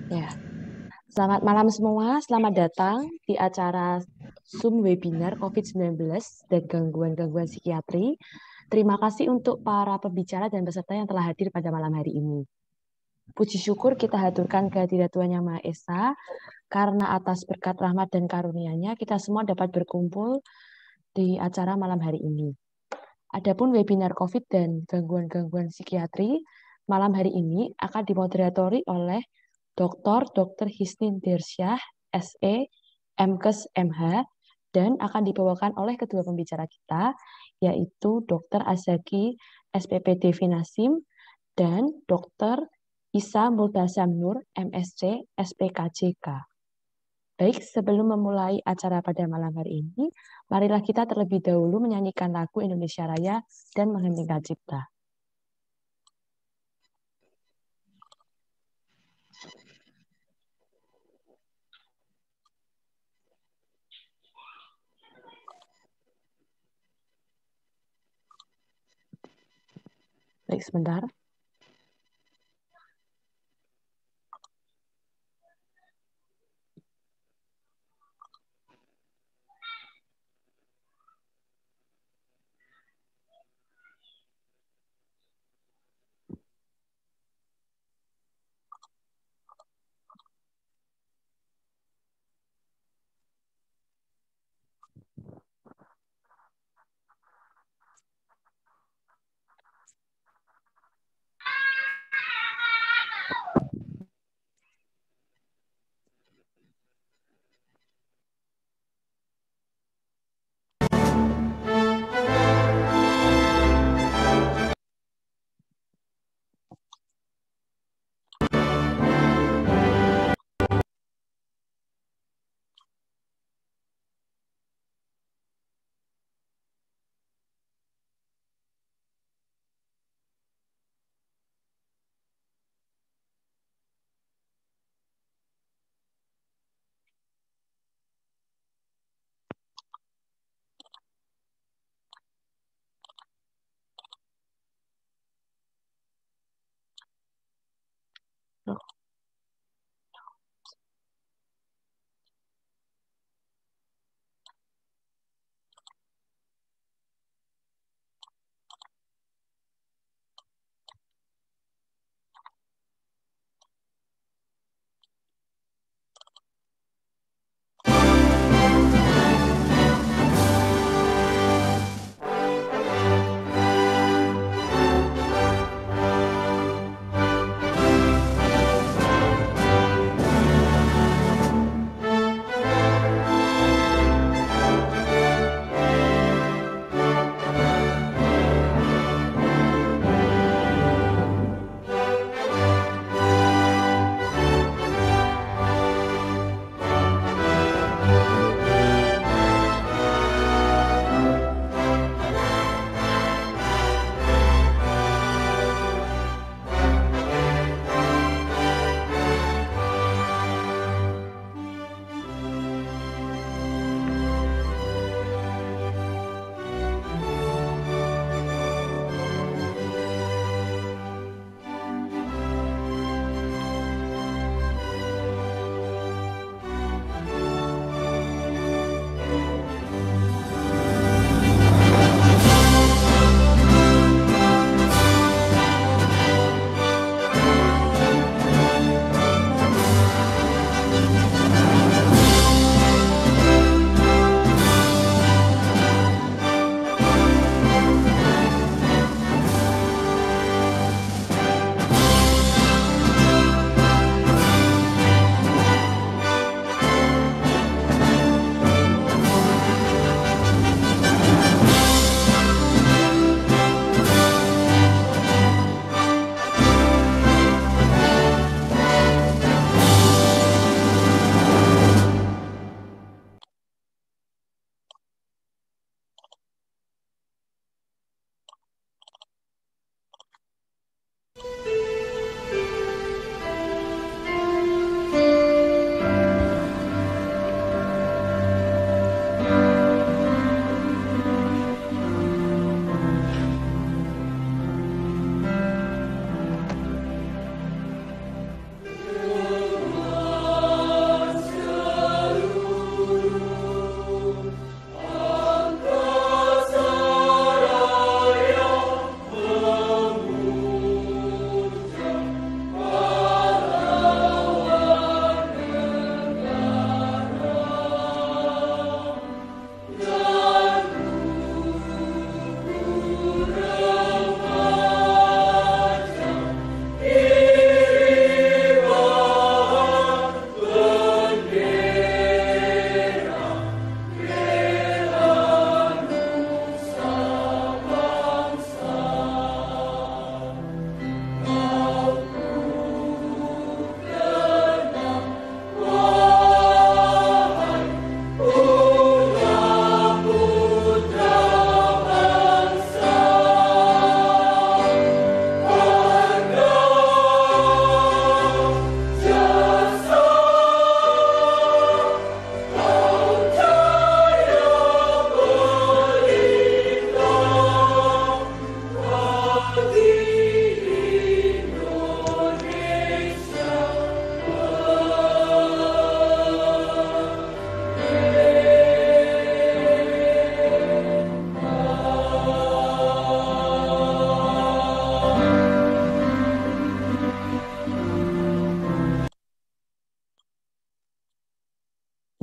Ya, selamat malam semua. Selamat datang di acara Zoom webinar COVID-19 dan gangguan-gangguan psikiatri. Terima kasih untuk para pembicara dan peserta yang telah hadir pada malam hari ini. Puji syukur kita haturkan kehadirat Tuhan Yang Maha Esa, karena atas berkat rahmat dan karunia-Nya kita semua dapat berkumpul di acara malam hari ini. Adapun webinar COVID dan gangguan-gangguan psikiatri malam hari ini akan dimoderatori oleh Dr. Hisnin Dirsyah, SE, MKes, MH, dan akan dibawakan oleh kedua pembicara kita, yaitu Dr. Azaki, SPPD Finasim, dan Dr. Isa Multazam Nur, MSc, SPKJK. Baik, sebelum memulai acara pada malam hari ini, marilah kita terlebih dahulu menyanyikan lagu Indonesia Raya dan menghentikan cipta. Baik, sebentar.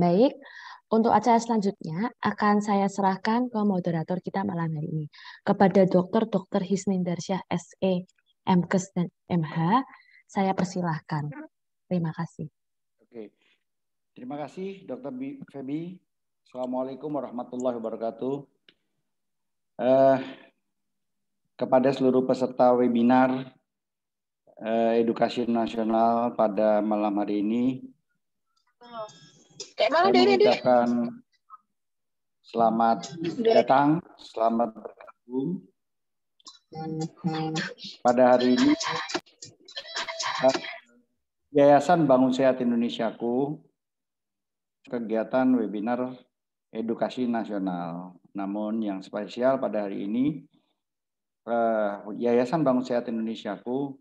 Baik, untuk acara selanjutnya akan saya serahkan ke moderator kita malam hari ini, kepada Dr. Hisnindarsyah SE, MKes dan MH. Saya persilahkan. Terima kasih. Oke, terima kasih Dr. Feby. Assalamualaikum warahmatullahi wabarakatuh. Kepada seluruh peserta webinar edukasi nasional pada malam hari ini, saya mengucapkan selamat datang, selamat bergabung. Pada hari ini, Yayasan Bangun Sehat Indonesiaku kegiatan webinar edukasi nasional. Namun yang spesial pada hari ini, Yayasan Bangun Sehat Indonesiaku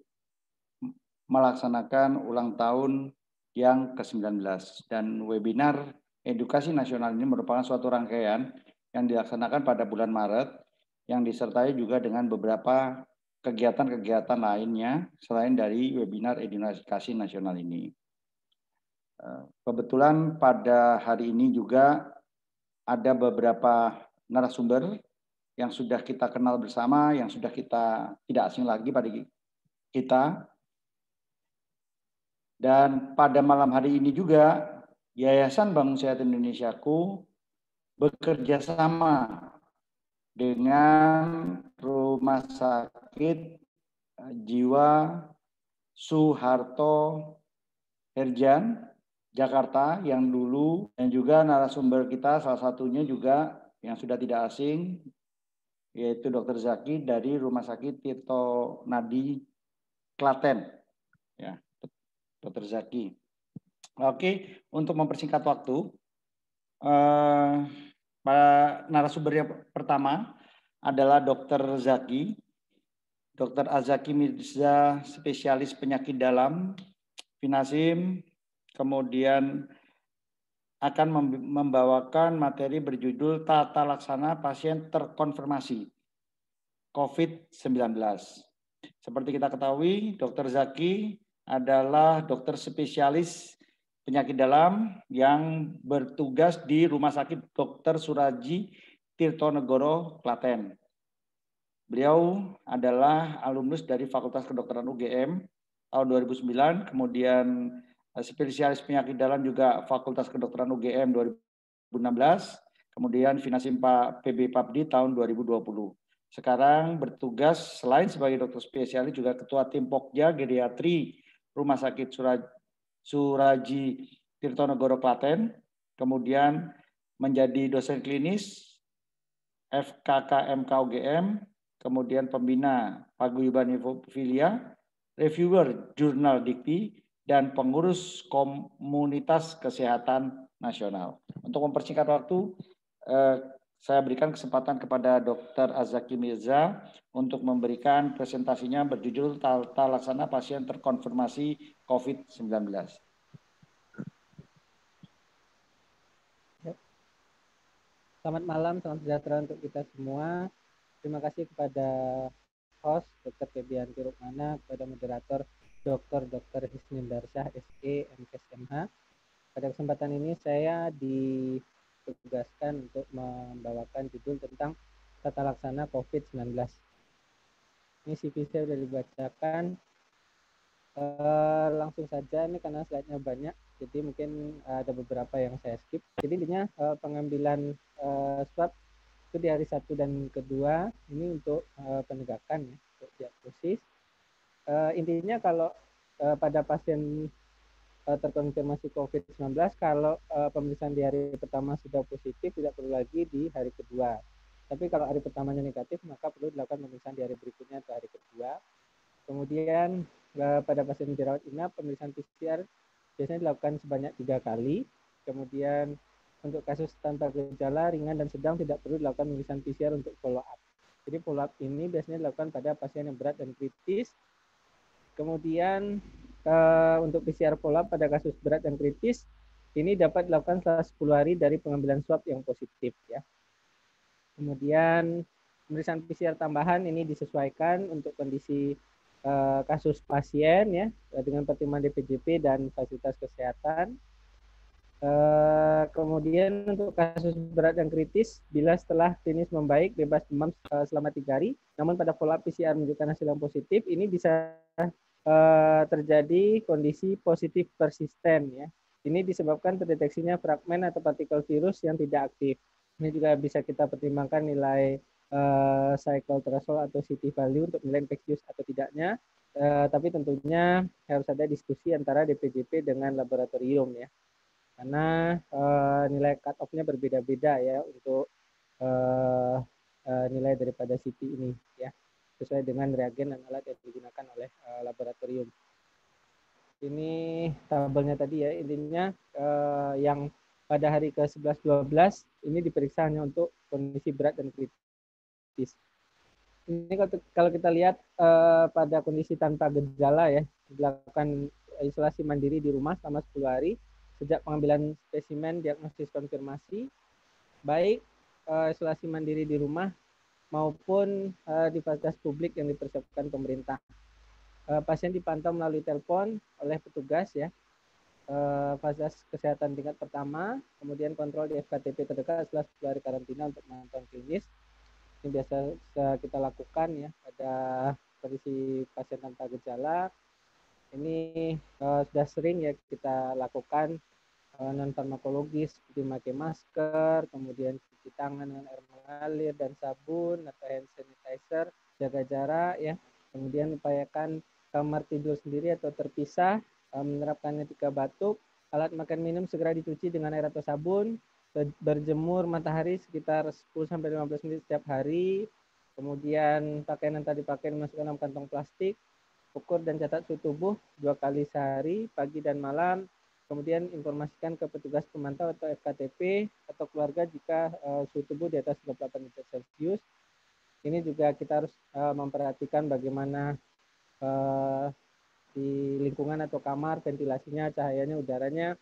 melaksanakan ulang tahun yang ke-19 dan webinar edukasi nasional ini merupakan suatu rangkaian yang dilaksanakan pada bulan Maret yang disertai juga dengan beberapa kegiatan-kegiatan lainnya selain dari webinar edukasi nasional ini. Kebetulan pada hari ini juga ada beberapa narasumber yang sudah kita kenal bersama, yang sudah kita tidak asing lagi pada kita. Dan pada malam hari ini juga Yayasan Bangun Sehat Indonesiaku bekerja sama dengan Rumah Sakit Jiwa Suharto Herjan Jakarta yang dulu, dan juga narasumber kita salah satunya juga yang sudah tidak asing yaitu Dr. Zaki dari Rumah Sakit Tirto Nadi Klaten. Ya. Dr. Zaki. Oke, untuk mempersingkat waktu, narasumber yang pertama adalah Dr. Zaki. Dr. Azaki Mirza, spesialis penyakit dalam, Vinasim, kemudian akan membawakan materi berjudul Tata Laksana Pasien Terkonfirmasi COVID-19. Seperti kita ketahui, Dr. Zaki adalah dokter spesialis penyakit dalam yang bertugas di Rumah Sakit Dr. Suraji Tirtonegoro, Klaten. Beliau adalah alumnus dari Fakultas Kedokteran UGM tahun 2009, kemudian spesialis penyakit dalam juga Fakultas Kedokteran UGM 2016, kemudian Vinasim PB Papdi tahun 2020. Sekarang bertugas selain sebagai dokter spesialis juga ketua tim Pokja Geriatri Rumah Sakit Suraji Tirtonegoro Klaten, kemudian menjadi dosen klinis FKKMK UGM, kemudian pembina Paguyuban Hemofilia, reviewer jurnal Dikti, dan pengurus komunitas kesehatan nasional. Untuk mempersingkat waktu, saya berikan kesempatan kepada Dr. Azaki Mirza untuk memberikan presentasinya berjudul Tata Laksana Pasien Terkonfirmasi COVID-19. Selamat malam, salam sejahtera untuk kita semua. Terima kasih kepada host Dr. Febianti Rukmana, kepada moderator Dr. Hisnindarsyah SE, MKes MH. Pada kesempatan ini saya ditugaskan untuk membawakan judul tentang tata laksana COVID-19. Ini CV saya sudah dibacakan. Langsung saja, ini karena slide-nya banyak, jadi mungkin ada beberapa yang saya skip. Jadi intinya pengambilan swab itu di hari 1 dan kedua, ini untuk penegakan ya, untuk diagnosis. Intinya kalau pada pasien terkonfirmasi COVID-19, kalau pemeriksaan di hari pertama sudah positif, tidak perlu lagi di hari kedua. Tapi kalau hari pertamanya negatif, maka perlu dilakukan pemeriksaan di hari berikutnya atau hari kedua. Kemudian pada pasien dirawat inap, pemeriksaan PCR biasanya dilakukan sebanyak 3 kali. Kemudian untuk kasus tanpa gejala ringan dan sedang tidak perlu dilakukan pemeriksaan PCR untuk follow up. Jadi follow up ini biasanya dilakukan pada pasien yang berat dan kritis. Kemudian untuk PCR follow up pada kasus berat dan kritis ini dapat dilakukan setelah 10 hari dari pengambilan swab yang positif ya. Kemudian pemeriksaan PCR tambahan ini disesuaikan untuk kondisi kasus pasien ya dengan pertimbangan DPJP dan fasilitas kesehatan. Kemudian untuk kasus berat dan kritis, bila setelah klinis membaik, bebas demam selama 3 hari, namun pada follow up PCR menunjukkan hasil yang positif, ini bisa terjadi kondisi positif persisten ya. Ini disebabkan terdeteksinya fragmen atau partikel virus yang tidak aktif. Ini juga bisa kita pertimbangkan nilai cycle threshold atau CT value untuk nilai infeksius atau tidaknya. Tapi tentunya harus ada diskusi antara DPJP dengan laboratorium ya. Karena nilai cut off-nya berbeda-beda ya untuk nilai daripada CT ini ya, sesuai dengan reagen dan alat yang digunakan oleh laboratorium. Ini tabelnya tadi ya, intinya yang pada hari ke-11-12 ini diperiksa hanya untuk kondisi berat dan kritis. Ini kalau kita lihat pada kondisi tanpa gejala ya, dilakukan isolasi mandiri di rumah selama 10 hari sejak pengambilan spesimen diagnosis konfirmasi, baik isolasi mandiri di rumah maupun di fasilitas publik yang dipersiapkan pemerintah. Pasien dipantau melalui telepon oleh petugas ya, fasilitas kesehatan tingkat pertama, kemudian kontrol di FKTP terdekat setelah 10 hari karantina untuk pemantauan klinis. Ini biasa kita lakukan ya pada kondisi pasien tanpa gejala. Ini sudah sering ya kita lakukan non farmakologis seperti memakai masker, kemudian cuci tangan dengan air mengalir dan sabun atau hand sanitizer, jaga jarak ya. Kemudian upayakan kamar tidur sendiri atau terpisah, menerapkan etika batuk, alat makan minum segera dicuci dengan air atau sabun, berjemur matahari sekitar 10-15 menit setiap hari, kemudian pakaian yang tadi dipakai dimasukkan dalam kantong plastik, ukur dan catat suhu tubuh 2 kali sehari, pagi dan malam, kemudian informasikan ke petugas pemantau atau FKTP atau keluarga jika suhu tubuh di atas 28 derajat Celcius. Ini juga kita harus memperhatikan bagaimana di lingkungan atau kamar ventilasinya, cahayanya, udaranya.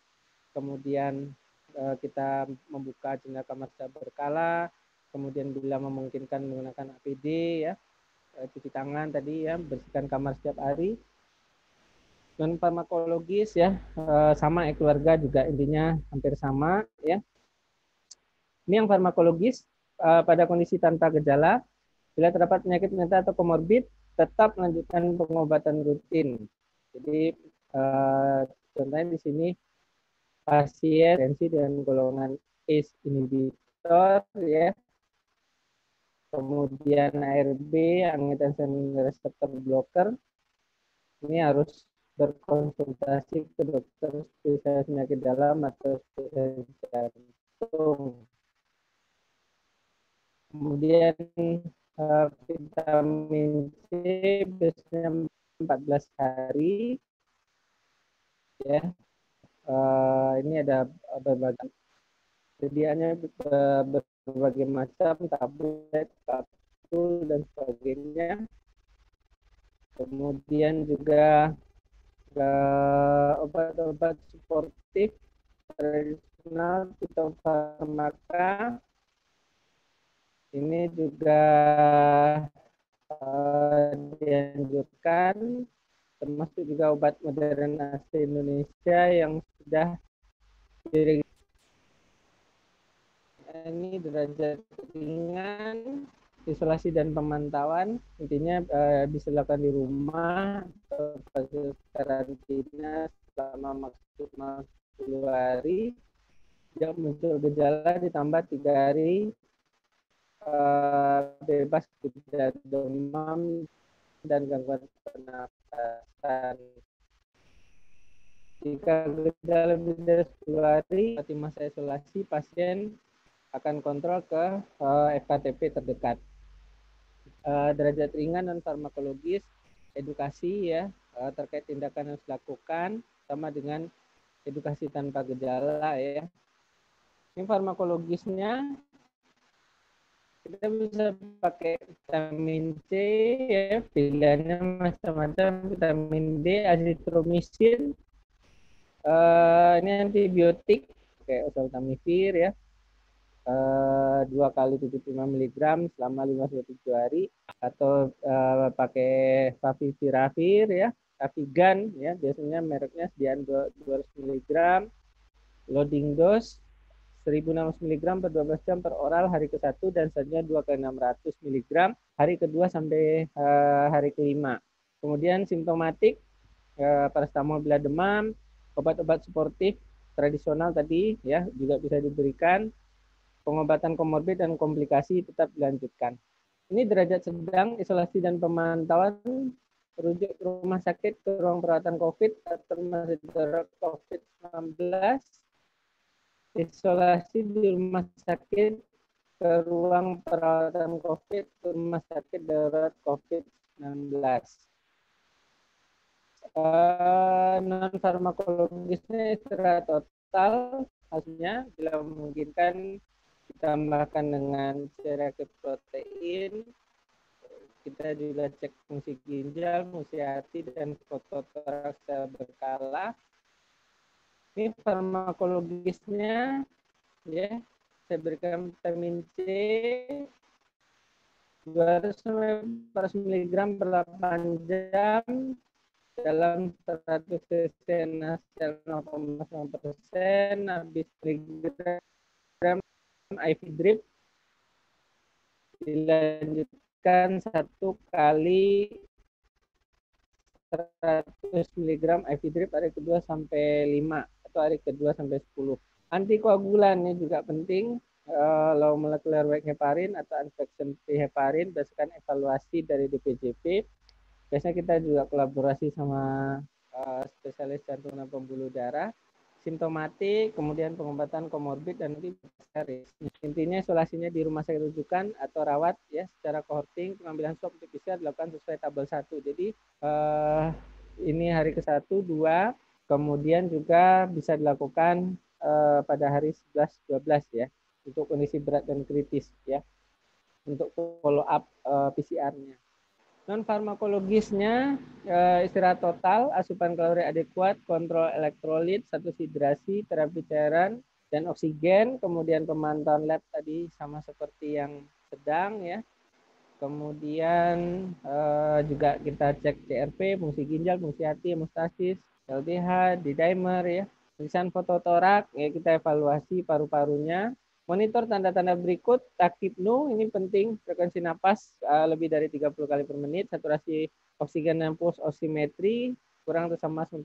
Kemudian kita membuka jendela kamar secara berkala. Kemudian bila memungkinkan menggunakan APD ya, cuci tangan tadi ya, bersihkan kamar setiap hari. Non farmakologis ya, sama ya, keluarga juga intinya hampir sama ya. Ini yang farmakologis pada kondisi tanpa gejala, bila terdapat penyakit penyerta atau komorbid, tetap melanjutkan pengobatan rutin. Jadi contohnya di sini pasien dengan golongan ACE inhibitor ya, kemudian ARB angiotensin receptor blocker, ini harus berkonsultasi ke dokter spesialis penyakit dalam atau spesialis jantung. Kemudian vitamin C biasanya 14 hari ya. Ini ada berbagai sedianya, berbagai macam tablet, kapsul dan sebagainya. Kemudian juga obat-obat suportif tradisional fitofarmaka ini juga dianjurkan, termasuk juga obat modern asli Indonesia yang sudah ini derajat ringan, isolasi dan pemantauan, intinya bisa dilakukan di rumah atau fasilitas karantina selama maksimal 10 hari. Jika muncul gejala ditambah 3 hari bebas tidak demam dan gangguan pernapasan. Jika gejala lebih dari 10 hari di masa isolasi, pasien akan kontrol ke FKTP terdekat. Derajat ringan non farmakologis, edukasi ya terkait tindakan yang harus dilakukan, sama dengan edukasi tanpa gejala ya. Ini farmakologisnya kita bisa pakai vitamin C ya, pilihannya macam-macam, vitamin D, azitromisin, ini antibiotik kayak oseltamivir ya, 2 kali 75 mg selama 5-7 hari, atau pakai favipiravir ya, Avigan ya, biasanya mereknya sediaan 200 mg. loading dose 1.600 mg per 12 jam per oral hari ke-1 dan selanjutnya 2 kali 600 mg hari kedua sampai hari kelima. Kemudian simptomatik, paracetamol bila demam, obat-obat suportif tradisional tadi ya juga bisa diberikan. Pengobatan komorbid dan komplikasi tetap dilanjutkan. Ini derajat sedang, isolasi dan pemantauan, rujuk ke rumah sakit ke ruang perawatan COVID atau rumah sakit darurat COVID-19, isolasi di rumah sakit ke ruang perawatan COVID ke rumah sakit darurat COVID-19. Non farmakologisnya istirahat total, hasilnya bila memungkinkan ditambahkan dengan reaktif protein. Kita juga cek fungsi ginjal, fungsi hati, dan fototoraks secara berkala. Ini farmakologisnya, ya, saya berikan vitamin C 200 mg per 8 jam dalam 100 cc nasal 0,9%, habis miligram IV drip dilanjutkan 1 kali 100 mg IV drip hari kedua sampai 5 atau hari kedua sampai 10. Antikoagulan ini juga penting, low molecular weight heparin atau infection free heparin berdasarkan evaluasi dari DPJP. Biasanya kita juga kolaborasi sama spesialis jantung dan pembuluh darah. Simptomatik, kemudian pengobatan komorbid dan nanti series. Intinya isolasinya di rumah sakit rujukan atau rawat ya secara cohorting, pengambilan swab untuk PCR dilakukan sesuai tabel 1. Jadi ini hari ke-1, 2, kemudian juga bisa dilakukan pada hari 11, 12 ya untuk kondisi berat dan kritis ya untuk follow up PCR-nya. Non farmakologisnya istirahat total, asupan kalori adekuat, kontrol elektrolit, status hidrasi, terapi cairan dan oksigen, kemudian pemantauan lab tadi sama seperti yang sedang ya. Kemudian juga kita cek CRP, fungsi ginjal, fungsi hati, hemostasis, LDH, D-dimer ya. Pemeriksaan fototorak ya, kita evaluasi paru-parunya. Monitor tanda-tanda berikut, takipnu, ini penting, frekuensi napas lebih dari 30 kali per menit, saturasi oksigen dan pulse oximetri kurang atau sama 3%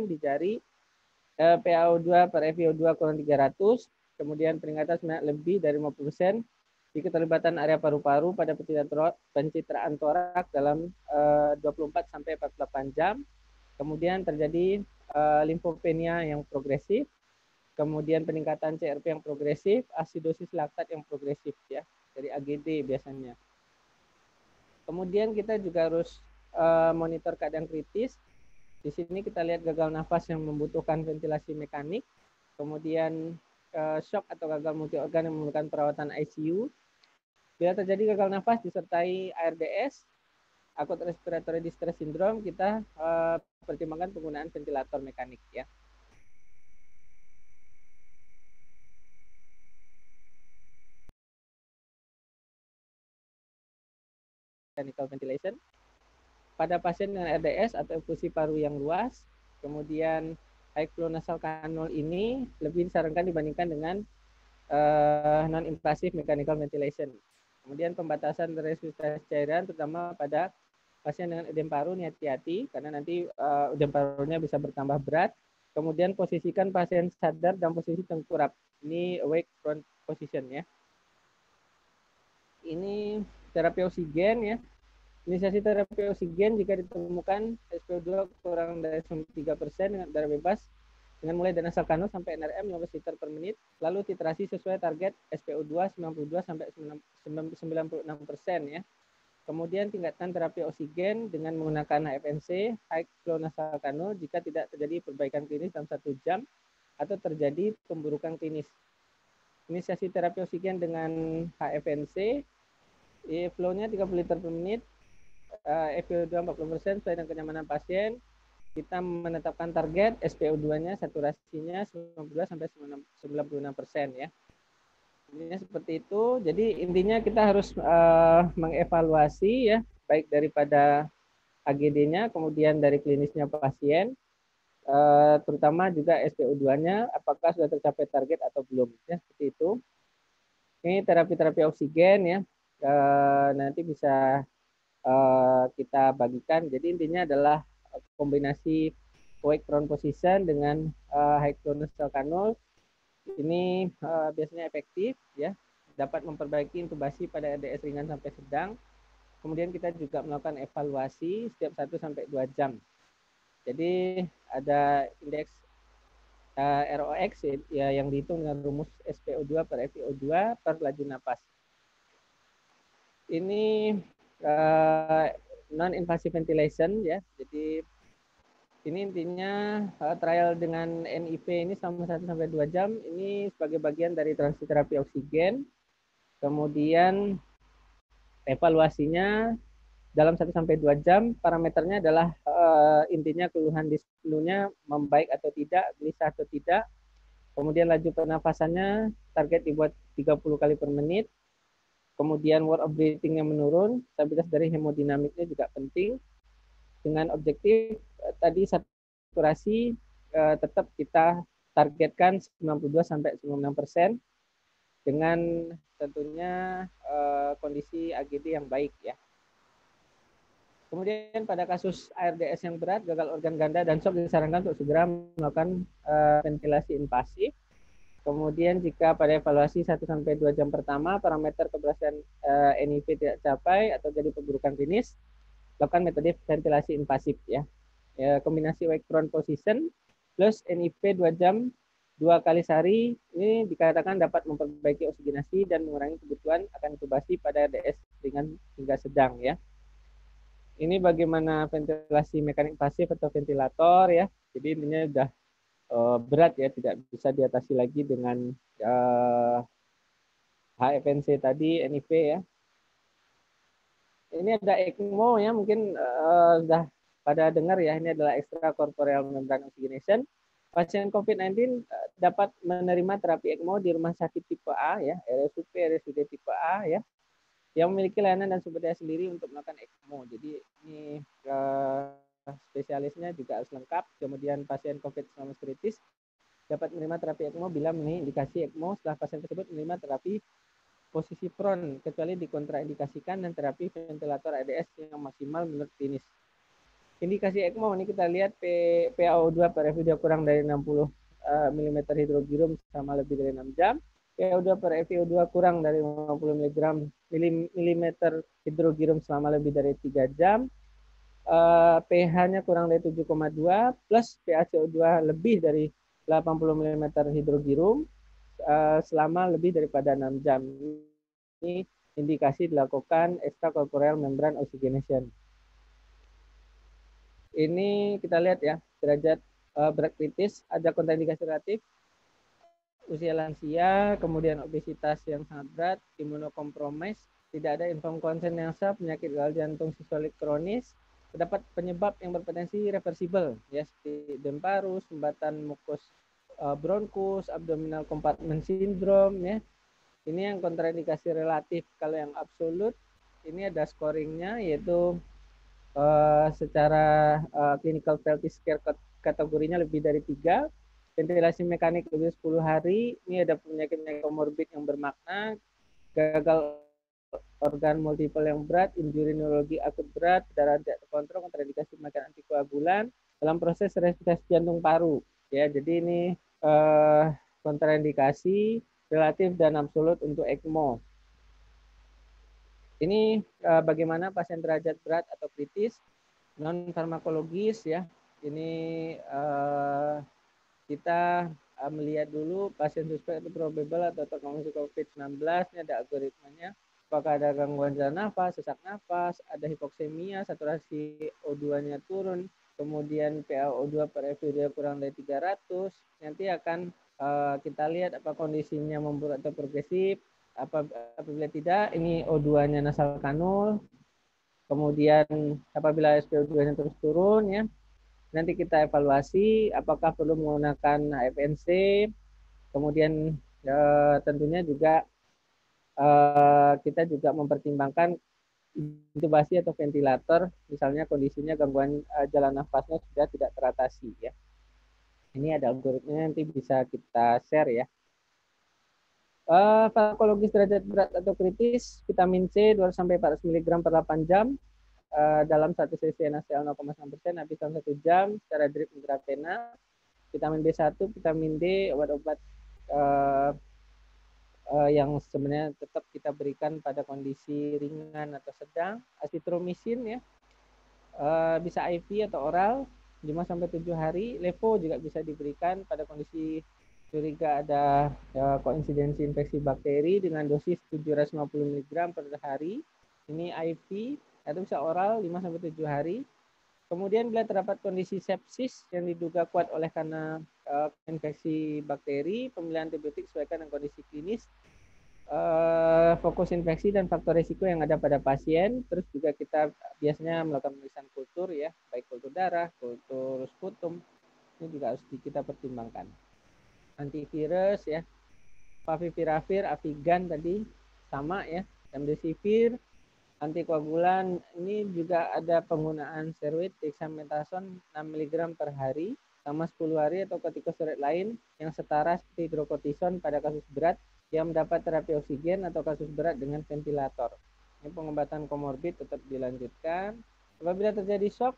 di jari, PaO2 per FiO2 kurang 300, kemudian peringatan sebanyak lebih dari 50%, di keterlibatan area paru-paru pada pencitraan torak dalam 24 sampai 48 jam, kemudian terjadi limfopenia yang progresif, kemudian peningkatan CRP yang progresif, asidosis laktat yang progresif ya, dari AGD biasanya. Kemudian kita juga harus monitor keadaan kritis. Di sini kita lihat gagal nafas yang membutuhkan ventilasi mekanik, kemudian shock atau gagal multiorgan yang memerlukan perawatan ICU. Bila terjadi gagal nafas disertai ARDS, acute respiratory distress syndrome, kita pertimbangkan penggunaan ventilator mekanik ya. Mechanical ventilation pada pasien dengan RDS atau infusi paru yang luas, kemudian high flow nasal kanul ini lebih disarankan dibandingkan dengan non-invasive mechanical ventilation. Kemudian pembatasan resusitasi cairan terutama pada pasien dengan edem paru, ini hati-hati karena nanti edem parunya bisa bertambah berat. Kemudian posisikan pasien sadar dalam posisi tengkurap. Ini awake front position ya. Ini terapi oksigen ya. Inisiasi terapi oksigen jika ditemukan SpO2 kurang dari 3% dengan udara bebas dengan mulai dari nasal kanul sampai NRM 15 liter per menit, lalu titrasi sesuai target SpO2 92 sampai 96% ya. Kemudian tingkatkan terapi oksigen dengan menggunakan HFNC, high flow nasal kanul jika tidak terjadi perbaikan klinis dalam 1 jam atau terjadi pemburukan klinis. Inisiasi terapi oksigen dengan HFNC, flow-nya 30 liter per menit, FiO2 40% sesuai dengan kenyamanan pasien. Kita menetapkan target SpO2-nya, saturasinya 92 sampai 96% ya. Intinya seperti itu. Jadi intinya kita harus mengevaluasi ya, baik daripada AGD-nya, kemudian dari klinisnya pasien, terutama juga SpO2-nya apakah sudah tercapai target atau belum, ya seperti itu. Ini terapi-terapi oksigen ya, nanti bisa kita bagikan. Jadi intinya adalah kombinasi awake prone position dengan high tonus cell kanul. Ini biasanya efektif ya, dapat memperbaiki intubasi pada RDS ringan sampai sedang. Kemudian kita juga melakukan evaluasi setiap 1-2 jam. Jadi ada indeks ROX ya, yang dihitung dengan rumus SpO2 per FiO2 per laju napas. Ini non-invasive ventilation ya. Jadi ini intinya trial dengan NIV ini selama 1-2 jam. Ini sebagai bagian dari transisi terapi oksigen. Kemudian evaluasinya dalam 1-2 jam, parameternya adalah intinya keluhan di flu-nya membaik atau tidak, gelisah atau tidak. Kemudian laju pernafasannya target dibuat 30 kali per menit. Kemudian word of breathing-nya menurun, stabilitas dari hemodinamiknya juga penting. Dengan objektif tadi saturasi tetap kita targetkan 92-96% dengan tentunya kondisi AGD yang baik ya. Kemudian pada kasus ARDS yang berat, gagal organ ganda dan shock disarankan untuk segera melakukan ventilasi invasif. Kemudian jika pada evaluasi 1-2 jam pertama parameter keberhasilan NIV tidak capai atau jadi perburukan klinis, lakukan metode ventilasi invasif ya. Kombinasi wake prone position plus NIV 2 jam 2 kali sehari ini dikatakan dapat memperbaiki oksigenasi dan mengurangi kebutuhan akan intubasi pada RDS ringan hingga sedang ya. Ini bagaimana ventilasi mekanik pasif atau ventilator ya. Jadi intinya sudah berat ya, tidak bisa diatasi lagi dengan HFNC tadi, NIV ya. Ini ada ECMO ya, mungkin sudah pada dengar ya, ini adalah extracorporeal membrane oxygenation. Pasien COVID-19 dapat menerima terapi ECMO di rumah sakit tipe A ya, RSUP, RSUD tipe A ya, yang memiliki layanan dan sumber daya sendiri untuk melakukan ECMO. Jadi ini spesialisnya juga harus lengkap. Kemudian pasien COVID-19 kritis dapat menerima terapi ECMO bila memiliki indikasi ECMO setelah pasien tersebut menerima terapi posisi prone, kecuali dikontraindikasikan dan terapi ventilator ARDS yang maksimal menurut klinis. Indikasi ECMO ini kita lihat PaO2 per FiO2 kurang dari 60 mm hidrogirum selama lebih dari 6 jam. PaO2 per FiO2 kurang dari 50 mm hidrogirum selama lebih dari 3 jam. pH-nya kurang dari 7,2 plus PaCO2 lebih dari 80 mm hidrogirum selama lebih daripada 6 jam. Ini indikasi dilakukan extracorporeal membrane oxygenation. Ini kita lihat ya, derajat berat kritis, ada kontraindikasi relatif, usia lansia, kemudian obesitas yang sangat berat, imunokompromis, tidak ada informed consent yang sah, penyakit gagal jantung sistolik kronis, terdapat penyebab yang berpotensi reversible, ya, seperti edem paru, sumbatan mukus bronkus, abdominal compartment syndrome, ya. Ini yang kontraindikasi relatif. Kalau yang absolut, ini ada scoringnya, yaitu secara clinical fatality scale kategorinya lebih dari 3, ventilasi mekanik lebih 10 hari, ini ada penyakit komorbid yang bermakna, gagal organ multiple yang berat, injuri neurologi akut berat, darah tidak terkontrol, kontraindikasi makan antikoagulan, dalam proses respirasi jantung paru. Ya, jadi ini kontraindikasi relatif dan absolut untuk ECMO. Ini bagaimana pasien derajat berat atau kritis, non farmakologis ya. Ini kita melihat dulu pasien suspek itu probable atau terkonfirmasi COVID-19. Ini ada algoritmanya. Apakah ada gangguan jalan nafas, sesak nafas, ada hipoksemia, saturasi O2-nya turun, kemudian PaO2 per FiO2 kurang dari 300. Nanti akan kita lihat apa kondisinya memburuk atau progresif. Apabila tidak, ini O2-nya nasal kanul. Kemudian apabila SpO2-nya terus turun, ya, nanti kita evaluasi apakah perlu menggunakan HFNC. Kemudian tentunya juga kita juga mempertimbangkan intubasi atau ventilator, misalnya kondisinya gangguan jalan nafasnya sudah tidak teratasi, ya. Ini ada algoritmanya, nanti bisa kita share ya. Farmakologis derajat berat atau kritis, vitamin C 200-400 mg per 8 jam dalam satu sesi NaCl 0,6%, habis dalam 1 jam secara drip intravena. Vitamin B1, vitamin D, obat-obat yang sebenarnya tetap kita berikan pada kondisi ringan atau sedang. Azitromisin ya, bisa IV atau oral 5-7 hari. Levo juga bisa diberikan pada kondisi curiga ada koinsidensi infeksi bakteri dengan dosis 750 mg per hari. Ini IV atau bisa oral 5-7 hari. Kemudian bila terdapat kondisi sepsis yang diduga kuat oleh karena infeksi bakteri, pemilihan antibiotik sesuaikan dengan kondisi klinis, fokus infeksi dan faktor risiko yang ada pada pasien. Terus juga kita biasanya melakukan pemeriksaan kultur ya, baik kultur darah, kultur sputum. Ini juga harus kita pertimbangkan. Antivirus ya, favipiravir, Avigan tadi sama ya, remdesivir, antikoagulan. Ini juga ada penggunaan steroid dexamethasone 6 mg per hari sama 10 hari atau kortikosteroid lain yang setara seperti hidrokortison pada kasus berat yang mendapat terapi oksigen atau kasus berat dengan ventilator. Ini pengobatan komorbid tetap dilanjutkan. Apabila terjadi shock,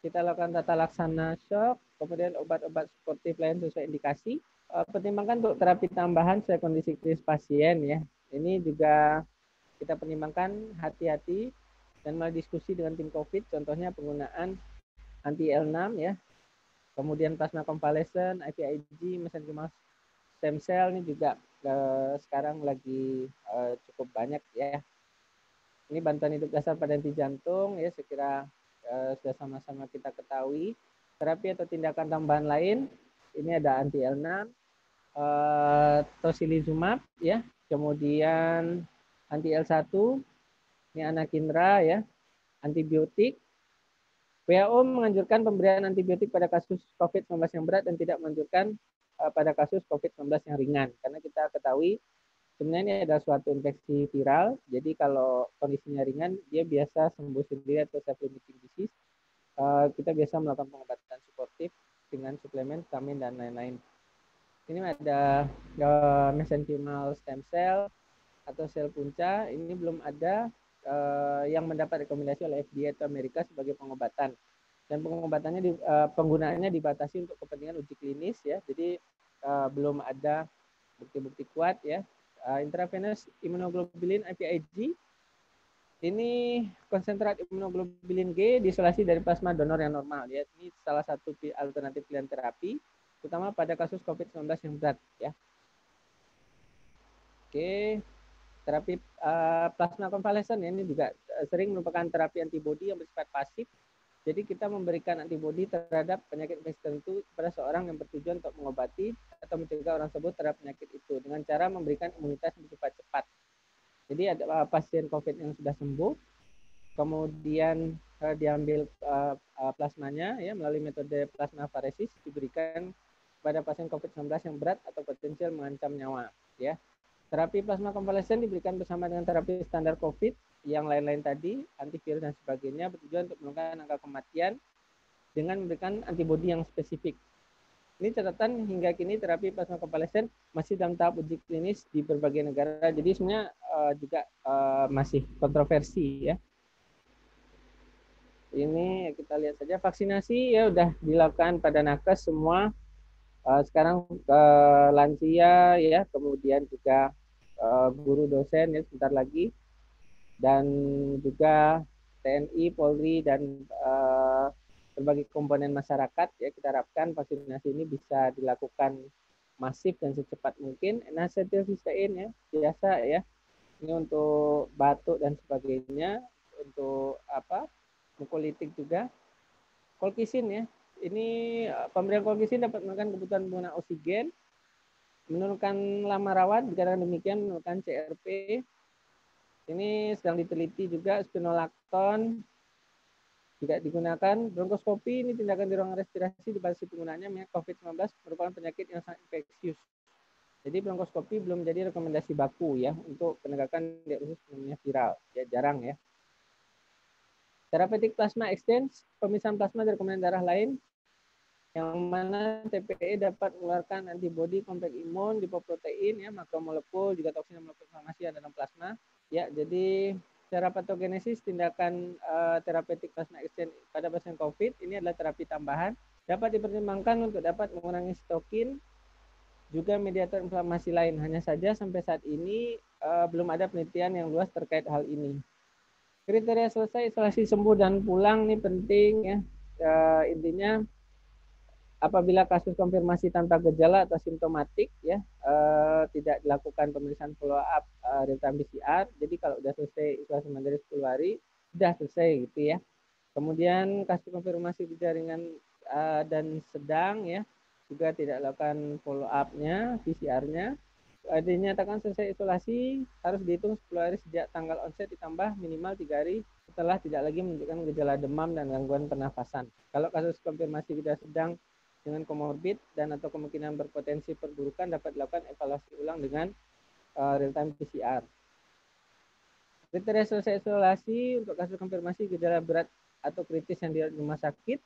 kita lakukan tata laksana shock, kemudian obat-obat suportif lain sesuai indikasi. Pertimbangkan untuk terapi tambahan sesuai kondisi klinis pasien ya. Ini juga kita pertimbangkan hati-hati dan malah diskusi dengan tim COVID, contohnya penggunaan anti-L6 ya, kemudian plasma convalescent, IVIG, mesenchymal stem cell ini juga sekarang lagi cukup banyak ya. Ini bantuan hidup dasar pada henti jantung ya, sekira sudah sama-sama kita ketahui. Terapi atau tindakan tambahan lain, ini ada anti-L6, tocilizumab ya, kemudian anti-L1, ini anakinra ya, antibiotik. WHO menganjurkan pemberian antibiotik pada kasus COVID-19 yang berat dan tidak menganjurkan pada kasus COVID-19 yang ringan. Karena kita ketahui sebenarnya ini adalah suatu infeksi viral, jadi kalau kondisinya ringan, dia biasa sembuh sendiri atau self-limiting disease. Kita biasa melakukan pengobatan suportif dengan suplemen, vitamin, dan lain-lain. Ini ada mesenchymal stem cell atau sel punca, ini belum ada yang mendapat rekomendasi oleh FDA atau Amerika sebagai pengobatan. Dan pengobatannya penggunaannya dibatasi untuk kepentingan uji klinis ya. Jadi belum ada bukti-bukti kuat ya. Intravenous immunoglobulin IVIG, ini konsentrat immunoglobulin G diisolasi dari plasma donor yang normal ya. Ini salah satu alternatif pilihan terapi, terutama pada kasus COVID-19 yang berat ya. Oke. Terapi plasma konvalesen ini juga sering merupakan terapi antibodi yang bersifat pasif. Jadi kita memberikan antibodi terhadap penyakit infeksi tertentu kepada seorang yang bertujuan untuk mengobati atau mencegah orang tersebut terhadap penyakit itu dengan cara memberikan imunitas yang bersifat cepat. Jadi ada pasien COVID yang sudah sembuh, kemudian diambil plasmanya ya melalui metode plasmafaresis diberikan pada pasien COVID-19 yang berat atau potensial mengancam nyawa ya. Terapi plasma konvalesen diberikan bersama dengan terapi standar COVID yang lain-lain tadi, antivirus dan sebagainya, bertujuan untuk menurunkan angka kematian dengan memberikan antibodi yang spesifik. Ini catatan hingga kini terapi plasma konvalesen masih dalam tahap uji klinis di berbagai negara. Jadi sebenarnya juga masih kontroversi ya. Ini kita lihat saja vaksinasi ya udah dilakukan pada nakes semua. Sekarang lansia ya, kemudian juga guru dosen ya sebentar lagi, dan juga TNI, Polri, dan berbagai komponen masyarakat ya, kita harapkan vaksinasi ini bisa dilakukan masif dan secepat mungkin. N-acetylcysteine ya biasa ya, ini untuk batuk dan sebagainya, untuk apa mukolitik juga. Colchicine ya, ini pemberian colchicine dapat menekan kebutuhan penggunaan oksigen, menurunkan lama rawat, dikatakan demikian, menurunkan CRP. Ini sedang diteliti juga. Spironolactone juga digunakan. Bronkoskopi ini tindakan di ruang respirasi dibatasi penggunaannya mengingat COVID-19 merupakan penyakit yang sangat infeksius. Jadi bronkoskopi belum menjadi rekomendasi baku ya untuk penegakan diagnosis pneumonia viral. Ya jarang ya. Therapeutic plasma exchange, pemisahan plasma dari komponen darah lain. yang mana TPE dapat mengeluarkan antibodi kompleks imun, lipoprotein, ya, makromolekul, juga toksin dan molekul inflamasi ada dalam plasma. Ya, jadi secara patogenesis tindakan terapeutik plasma exchange pada pasien COVID ini adalah terapi tambahan, dapat dipertimbangkan untuk dapat mengurangi sitokin, juga mediator inflamasi lain. Hanya saja sampai saat ini belum ada penelitian yang luas terkait hal ini. Kriteria selesai isolasi sembuh dan pulang ini penting ya. Intinya apabila kasus konfirmasi tanpa gejala atau simptomatik ya tidak dilakukan pemeriksaan follow up real time PCR. Jadi kalau sudah selesai isolasi mandiri 10 hari sudah selesai gitu ya. Kemudian kasus konfirmasi gejala ringan dan sedang ya juga tidak dilakukan follow up-nya PCR-nya. Dinyatakan selesai isolasi harus dihitung 10 hari sejak tanggal onset ditambah minimal 3 hari setelah tidak lagi menunjukkan gejala demam dan gangguan pernafasan. Kalau kasus konfirmasi gejala sedang dengan komorbid dan atau kemungkinan berpotensi perburukan dapat dilakukan evaluasi ulang dengan real time PCR. Kriteria selesai isolasi untuk kasus konfirmasi gejala berat atau kritis yang di rumah sakit.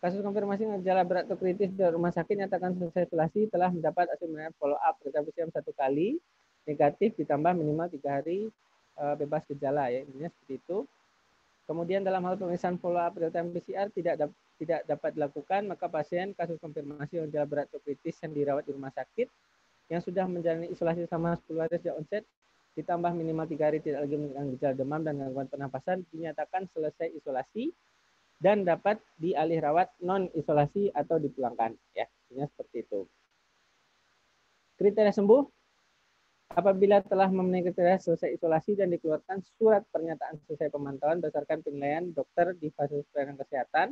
Kasus konfirmasi gejala berat atau kritis di rumah sakit nyatakan selesai isolasi telah mendapat hasil follow up real time PCR 1 kali negatif ditambah minimal 3 hari bebas gejala ya, intinya seperti itu. Kemudian dalam hal pemeriksaan follow up real time PCR tidak dapat dilakukan, maka pasien kasus konfirmasi gejala berat atau kritis yang dirawat di rumah sakit yang sudah menjalani isolasi selama 10 hari sejak onset ditambah minimal 3 hari tidak lagi menunjukkan gejala demam dan gangguan pernapasan dinyatakan selesai isolasi dan dapat dialih rawat non isolasi atau dipulangkan ya. Ini seperti itu. Kriteria sembuh apabila telah memenuhi kriteria selesai isolasi dan dikeluarkan surat pernyataan selesai pemantauan berdasarkan penilaian dokter di fasilitas pelayanan kesehatan,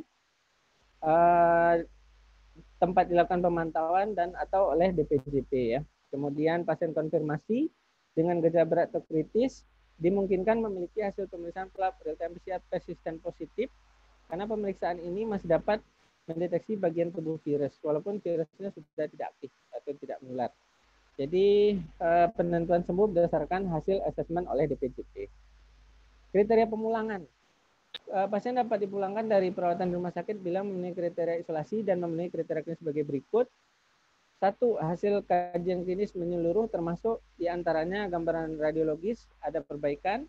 tempat dilakukan pemantauan dan atau oleh DPJP ya. Kemudian pasien konfirmasi dengan gejala berat atau kritis dimungkinkan memiliki hasil pemeriksaan lab real time PCR persisten positif karena pemeriksaan ini masih dapat mendeteksi bagian tubuh virus walaupun virusnya sudah tidak aktif atau tidak menular. Jadi penentuan sembuh berdasarkan hasil asesmen oleh DPJP. Kriteria pemulangan. Pasien dapat dipulangkan dari perawatan di rumah sakit bila memenuhi kriteria isolasi dan memenuhi kriteria klinis sebagai berikut. 1. Hasil kajian klinis menyeluruh termasuk diantaranya gambaran radiologis ada perbaikan,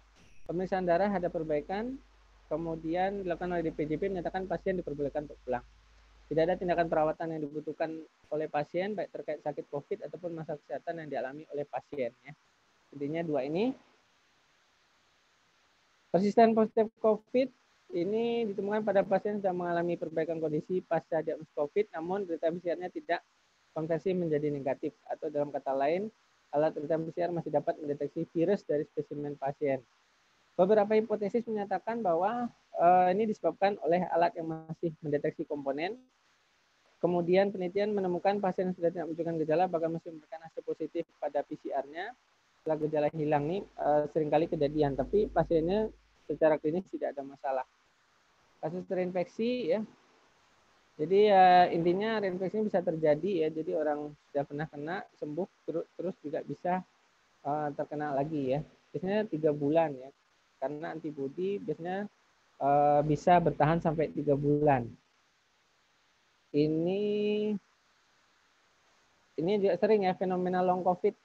pemeriksaan darah ada perbaikan, kemudian dilakukan oleh DPJP menyatakan pasien diperbolehkan untuk pulang. Tidak ada tindakan perawatan yang dibutuhkan oleh pasien baik terkait sakit COVID ataupun masalah kesehatan yang dialami oleh pasien. Ya. Intinya 2 ini. Persisten positif COVID ini ditemukan pada pasien yang mengalami perbaikan kondisi pasca diagnosis COVID, namun real time PCR-nya tidak konversi menjadi negatif, atau dalam kata lain, alat real time PCR masih dapat mendeteksi virus dari spesimen pasien. Beberapa hipotesis menyatakan bahwa ini disebabkan oleh alat yang masih mendeteksi komponen. Kemudian penelitian menemukan pasien yang sudah tidak menunjukkan gejala bahkan masih memberikan hasil positif pada PCR-nya. Setelah gejala hilang nih seringkali kejadian, tapi pasiennya secara klinis tidak ada masalah. Kasus terinfeksi ya. Jadi intinya reinfeksi bisa terjadi ya. Jadi orang sudah pernah kena sembuh terus juga bisa terkena lagi ya. Biasanya 3 bulan ya. Karena antibodi biasanya bisa bertahan sampai 3 bulan. Ini juga sering ya fenomena long COVID.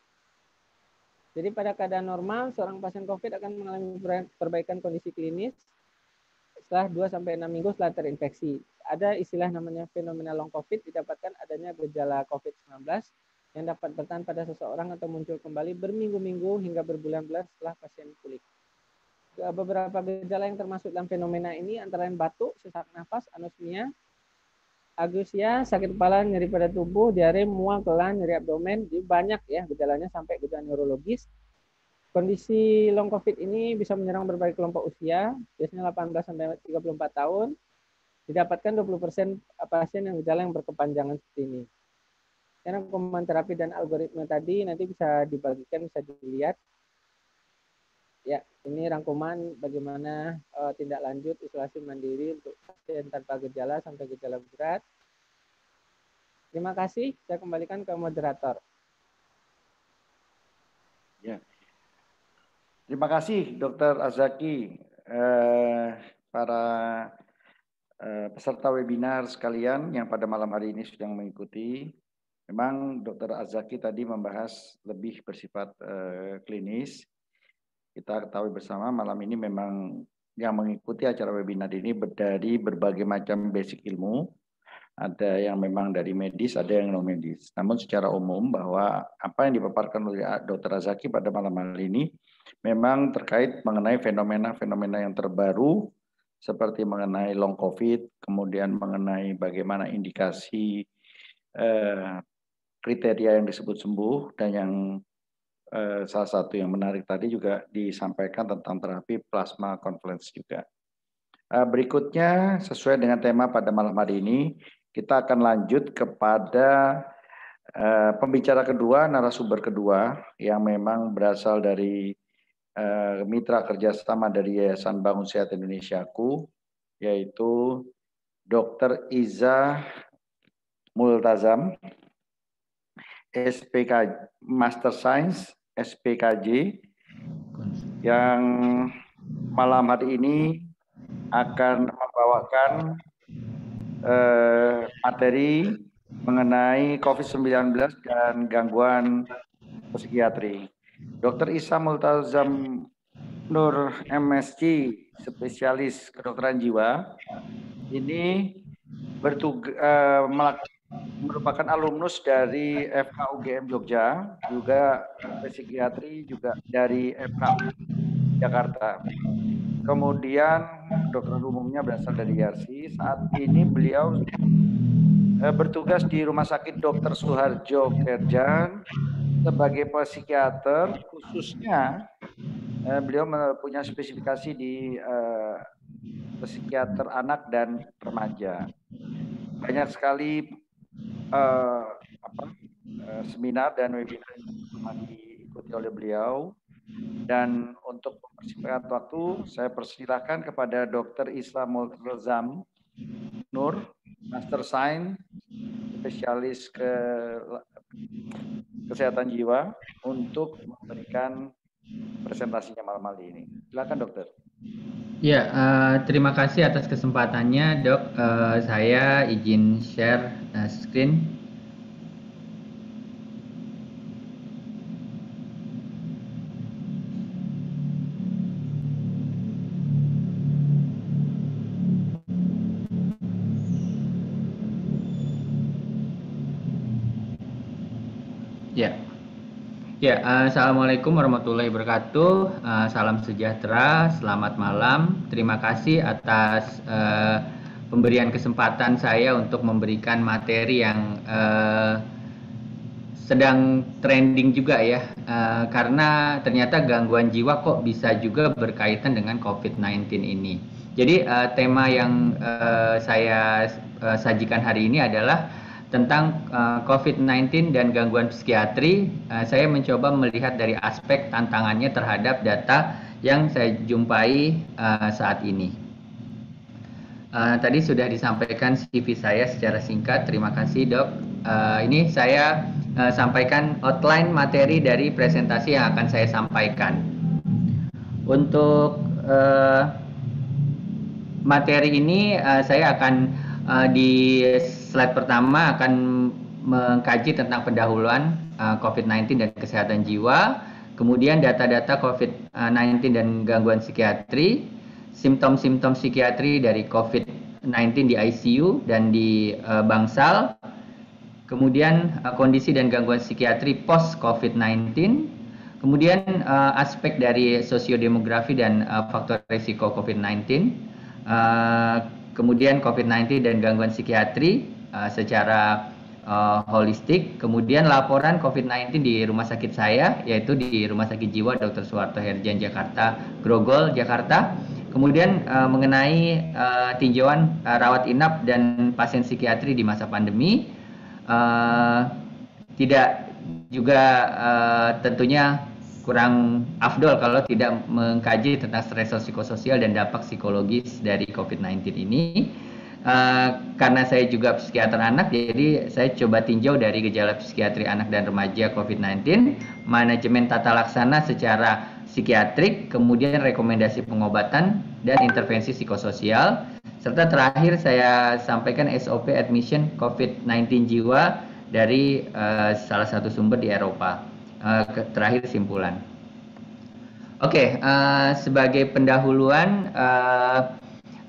Jadi pada keadaan normal seorang pasien COVID akan mengalami perbaikan kondisi klinis setelah 2-6 minggu setelah terinfeksi. Ada istilah namanya fenomena long COVID, didapatkan adanya gejala COVID-19 yang dapat bertahan pada seseorang atau muncul kembali berminggu-minggu hingga berbulan-bulan setelah pasien pulih. Beberapa gejala yang termasuk dalam fenomena ini antara lain batuk, sesak nafas, anosmia, agusia, sakit kepala, nyeri pada tubuh, diare, mual, keluhan, nyeri abdomen. Jadi banyak ya gejalanya sampai gejala neurologis. Kondisi long COVID ini bisa menyerang berbagai kelompok usia, biasanya 18-34 tahun. Didapatkan 20% pasien yang gejala yang berkepanjangan seperti ini. Karena rangkuman terapi dan algoritma tadi nanti bisa dibagikan, bisa dilihat. Ya, ini rangkuman bagaimana tindak lanjut isolasi mandiri untuk pasien tanpa gejala sampai gejala berat. Terima kasih, saya kembalikan ke moderator. Ya. Terima kasih Dr. Azaki. Para peserta webinar sekalian yang pada malam hari ini sedang mengikuti. Memang Dr. Azaki tadi membahas lebih bersifat klinis. Kita ketahui bersama malam ini memang yang mengikuti acara webinar ini dari berbagai macam basic ilmu. Ada yang memang dari medis, ada yang non medis. Namun secara umum bahwa apa yang dipaparkan oleh Dr. Azaki pada malam hari ini memang terkait mengenai fenomena-fenomena yang terbaru seperti mengenai long COVID, kemudian mengenai bagaimana indikasi kriteria yang disebut sembuh, dan yang salah satu yang menarik tadi juga disampaikan tentang terapi plasma konvalesen juga. Berikutnya sesuai dengan tema pada malam hari ini, kita akan lanjut kepada pembicara kedua, narasumber kedua yang memang berasal dari mitra kerjasama dari Yayasan Bangun Sehat Indonesiaku, yaitu Dr. Iza Multazam, SPK Master Science, SPKJ, yang malam hari ini akan membawakan materi mengenai COVID-19 dan gangguan psikiatri. Dr. Iza Multazam Nur, MSc, spesialis kedokteran jiwa, ini merupakan alumnus dari FKUGM Jogja, juga psikiatri juga dari FKU Jakarta. Kemudian dokter umumnya berasal dari YARSI. Saat ini beliau bertugas di Rumah Sakit Dr. Suharjo Kerjan sebagai psikiater, khususnya beliau punya spesifikasi di psikiater anak dan remaja. Banyak sekali seminar dan webinar yang diikuti oleh beliau. Dan untuk mempersingkat waktu, saya persilahkan kepada Dr. Iza Multazam Nur, Master Science, spesialis kesehatan jiwa, untuk memberikan presentasinya malam hari ini. Silakan dokter. Ya, terima kasih atas kesempatannya, Dok. Saya izin share screen. Ya, assalamualaikum warahmatullahi wabarakatuh. Salam sejahtera, selamat malam. Terima kasih atas pemberian kesempatan saya untuk memberikan materi yang sedang trending juga ya, karena ternyata gangguan jiwa kok bisa juga berkaitan dengan COVID-19 ini. Jadi tema yang saya sajikan hari ini adalah tentang COVID-19 dan gangguan psikiatri. Saya mencoba melihat dari aspek tantangannya terhadap data yang saya jumpai saat ini. Tadi sudah disampaikan CV saya secara singkat. Terima kasih, Dok. Ini saya sampaikan outline materi dari presentasi yang akan saya sampaikan. Untuk materi ini saya akan di slide pertama akan mengkaji tentang pendahuluan COVID-19 dan kesehatan jiwa, kemudian data-data COVID-19 dan gangguan psikiatri, simptom-simptom psikiatri dari COVID-19 di ICU dan di bangsal, kemudian kondisi dan gangguan psikiatri post COVID-19, kemudian aspek dari sosiodemografi dan faktor risiko COVID-19, kemudian COVID-19 dan gangguan psikiatri secara holistik, kemudian laporan COVID-19 di rumah sakit saya, yaitu di Rumah Sakit Jiwa Dr. Suharto Herjan Jakarta, Grogol, Jakarta. Kemudian mengenai tinjauan rawat inap dan pasien psikiatri di masa pandemi, tidak juga tentunya kurang afdol kalau tidak mengkaji tentang stres psikososial dan dampak psikologis dari COVID-19 ini. Karena saya juga psikiater anak, jadi saya coba tinjau dari gejala psikiatri anak dan remaja COVID-19, manajemen tata laksana secara psikiatrik, kemudian rekomendasi pengobatan dan intervensi psikososial, Serta terakhir saya sampaikan SOP admission COVID-19 jiwa dari salah satu sumber di Eropa. Terakhir simpulan. Oke, sebagai pendahuluan,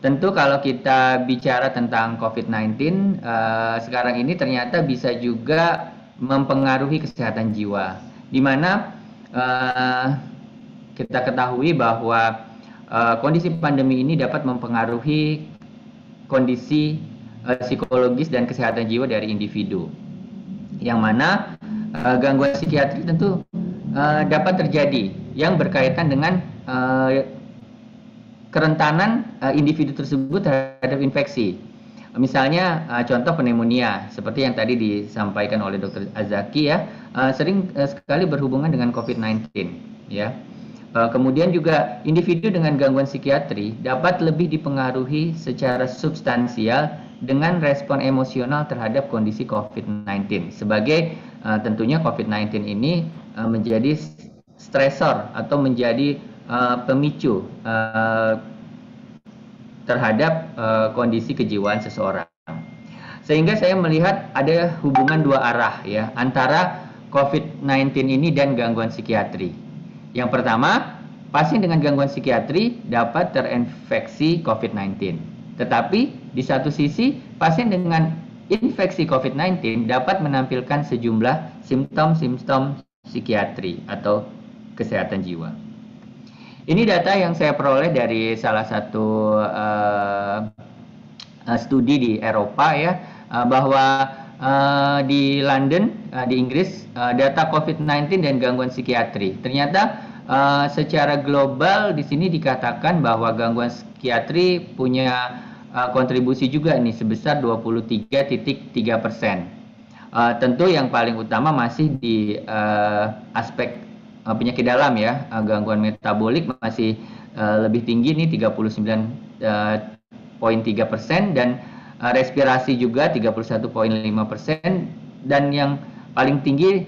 tentu kalau kita bicara tentang COVID-19, sekarang ini ternyata bisa juga mempengaruhi kesehatan jiwa, di mana kita ketahui bahwa kondisi pandemi ini dapat mempengaruhi kondisi psikologis dan kesehatan jiwa dari individu, yang mana gangguan psikiatri tentu dapat terjadi yang berkaitan dengan kerentanan individu tersebut terhadap infeksi. Misalnya contoh pneumonia seperti yang tadi disampaikan oleh Dr. Azaki ya, sering sekali berhubungan dengan COVID-19 ya. Kemudian juga individu dengan gangguan psikiatri dapat lebih dipengaruhi secara substansial dengan respon emosional terhadap kondisi COVID-19. Sebagai tentunya COVID-19 ini menjadi stresor atau menjadi pemicu terhadap kondisi kejiwaan seseorang. Sehingga saya melihat ada hubungan dua arah ya antara COVID-19 ini dan gangguan psikiatri. Yang pertama, pasien dengan gangguan psikiatri dapat terinfeksi COVID-19. Tetapi di satu sisi, pasien dengan infeksi COVID-19 dapat menampilkan sejumlah simptom-simptom psikiatri atau kesehatan jiwa. Ini data yang saya peroleh dari salah satu studi di Eropa ya, bahwa di London, di Inggris, data COVID-19 dan gangguan psikiatri. Ternyata secara global di sini dikatakan bahwa gangguan psikiatri punya kontribusi juga nih sebesar 23,3%. Tentu yang paling utama masih di aspek penyakit dalam ya, gangguan metabolik masih lebih tinggi nih 39,3% dan respirasi juga 31,5% dan yang paling tinggi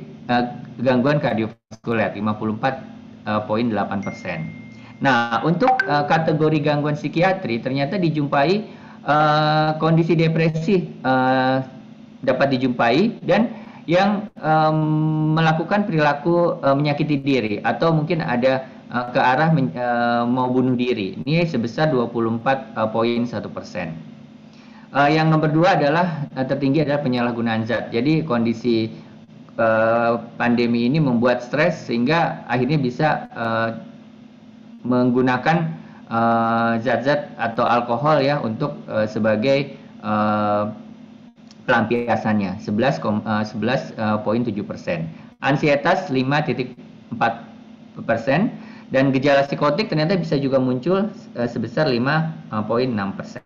gangguan kardiovaskuler 54,8%. Nah, untuk kategori gangguan psikiatri ternyata dijumpai kondisi depresi dapat dijumpai dan yang melakukan perilaku menyakiti diri atau mungkin ada ke arah mau bunuh diri. Ini sebesar 24,1%. Yang nomor 2 adalah tertinggi adalah penyalahgunaan zat. Jadi kondisi pandemi ini membuat stres sehingga akhirnya bisa menggunakan zat-zat atau alkohol ya untuk sebagai pelampiasannya 11,7%. Ansietas 5,4% dan gejala psikotik ternyata bisa juga muncul sebesar 5,6%.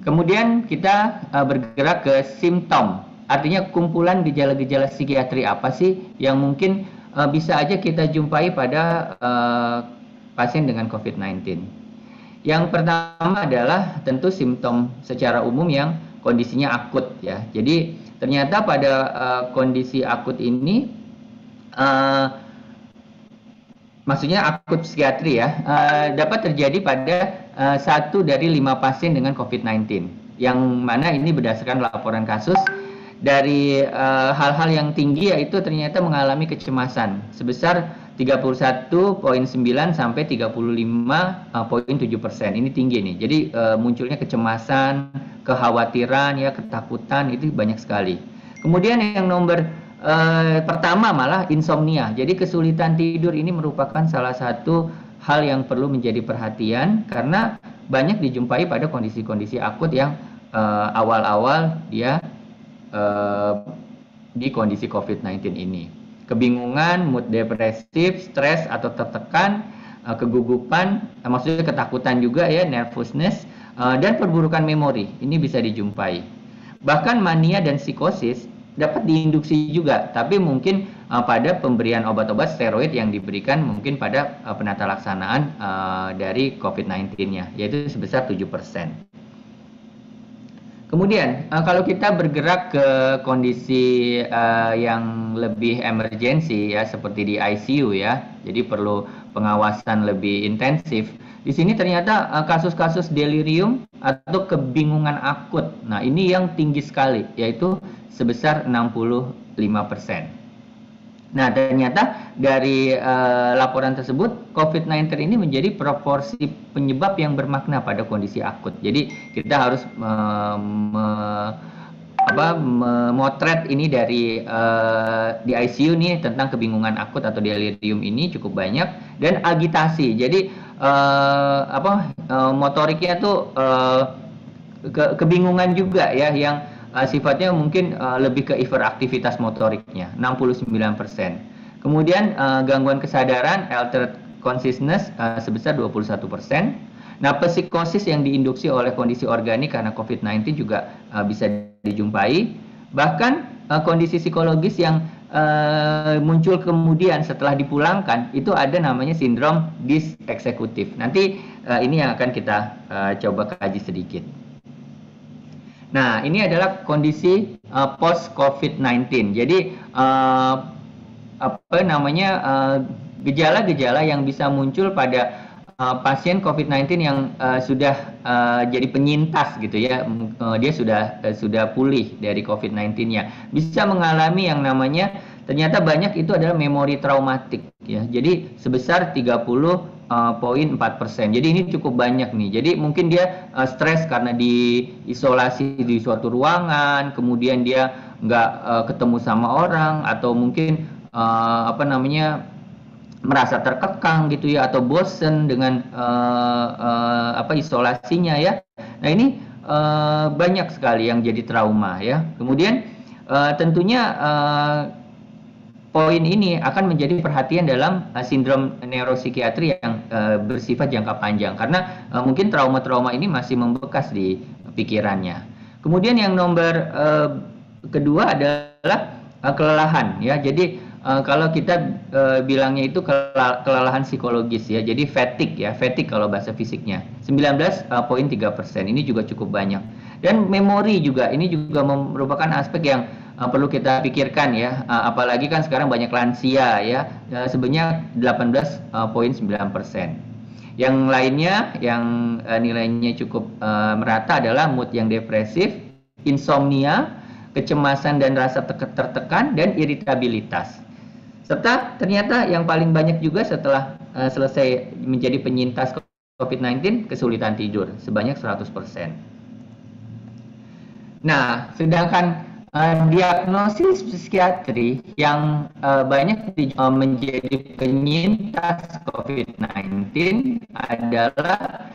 Kemudian kita bergerak ke simptom, artinya kumpulan gejala-gejala psikiatri apa sih yang mungkin bisa aja kita jumpai pada pasien dengan COVID-19. Yang pertama adalah tentu simptom secara umum yang kondisinya akut ya. Jadi ternyata pada kondisi akut ini, maksudnya akut psikiatri ya, dapat terjadi pada 1 dari 5 pasien dengan COVID-19. Yang mana ini berdasarkan laporan kasus dari hal-hal yang tinggi yaitu ternyata mengalami kecemasan sebesar 31,9 sampai 35,7%. Ini tinggi nih. Jadi munculnya kecemasan, kekhawatiran ya, ketakutan itu banyak sekali. Kemudian yang nomor pertama malah insomnia. Jadi kesulitan tidur ini merupakan salah satu hal yang perlu menjadi perhatian karena banyak dijumpai pada kondisi-kondisi akut yang awal-awal dia di kondisi COVID-19 ini. Kebingungan, mood depresif, stres atau tertekan, kegugupan, maksudnya ketakutan juga ya, nervousness, dan perburukan memori. Ini bisa dijumpai. Bahkan mania dan psikosis dapat diinduksi juga, tapi mungkin pada pemberian obat-obat steroid yang diberikan mungkin pada penata laksanaan dari COVID-19-nya, yaitu sebesar 7%. Kemudian kalau kita bergerak ke kondisi yang lebih emergensi ya, seperti di ICU ya, jadi perlu pengawasan lebih intensif. Di sini ternyata kasus-kasus delirium atau kebingungan akut. Nah, ini yang tinggi sekali, yaitu sebesar 65%. Nah, ternyata dari laporan tersebut, COVID-19 ini menjadi proporsi penyebab yang bermakna pada kondisi akut. Jadi kita harus memotret ini dari di ICU nih tentang kebingungan akut atau delirium ini cukup banyak, dan agitasi. Jadi motoriknya tuh kebingungan juga ya, yang sifatnya mungkin lebih ke hiperaktivitas motoriknya 69%. Kemudian gangguan kesadaran altered consciousness sebesar 21%. Nah, psikosis yang diinduksi oleh kondisi organik karena COVID-19 juga bisa dijumpai. Bahkan kondisi psikologis yang muncul kemudian setelah dipulangkan itu ada namanya sindrom diseksekutif. Nanti ini yang akan kita coba kaji sedikit. Nah, ini adalah kondisi post COVID-19. Jadi gejala-gejala yang bisa muncul pada pasien COVID-19 yang sudah jadi penyintas gitu ya, dia sudah pulih dari COVID-19-nya, bisa mengalami yang namanya, ternyata banyak itu adalah memori traumatik ya. Jadi sebesar 30,4%. Jadi ini cukup banyak nih. Jadi mungkin dia stres karena diisolasi di suatu ruangan, kemudian dia nggak ketemu sama orang, atau mungkin merasa terkekang gitu ya, atau bosen dengan isolasinya ya. Nah, ini banyak sekali yang jadi trauma ya. Kemudian tentunya poin ini akan menjadi perhatian dalam sindrom neuropsikiatri yang bersifat jangka panjang, karena mungkin trauma-trauma ini masih membekas di pikirannya. Kemudian yang nomor kedua adalah kelelahan ya. Jadi kalau kita bilangnya itu kelelahan psikologis ya, jadi fatigue ya, fatigue kalau bahasa fisiknya 19,3%. Ini juga cukup banyak. Dan memori juga, ini juga merupakan aspek yang perlu kita pikirkan ya, apalagi kan sekarang banyak lansia ya, sebenarnya 18,9%. Yang lainnya yang nilainya cukup merata adalah mood yang depresif, insomnia, kecemasan dan rasa tertekan, dan iritabilitas. Serta ternyata yang paling banyak juga setelah selesai menjadi penyintas COVID-19, kesulitan tidur sebanyak 100%. Nah, sedangkan diagnosis psikiatri yang banyak menjadi penyintas COVID-19 adalah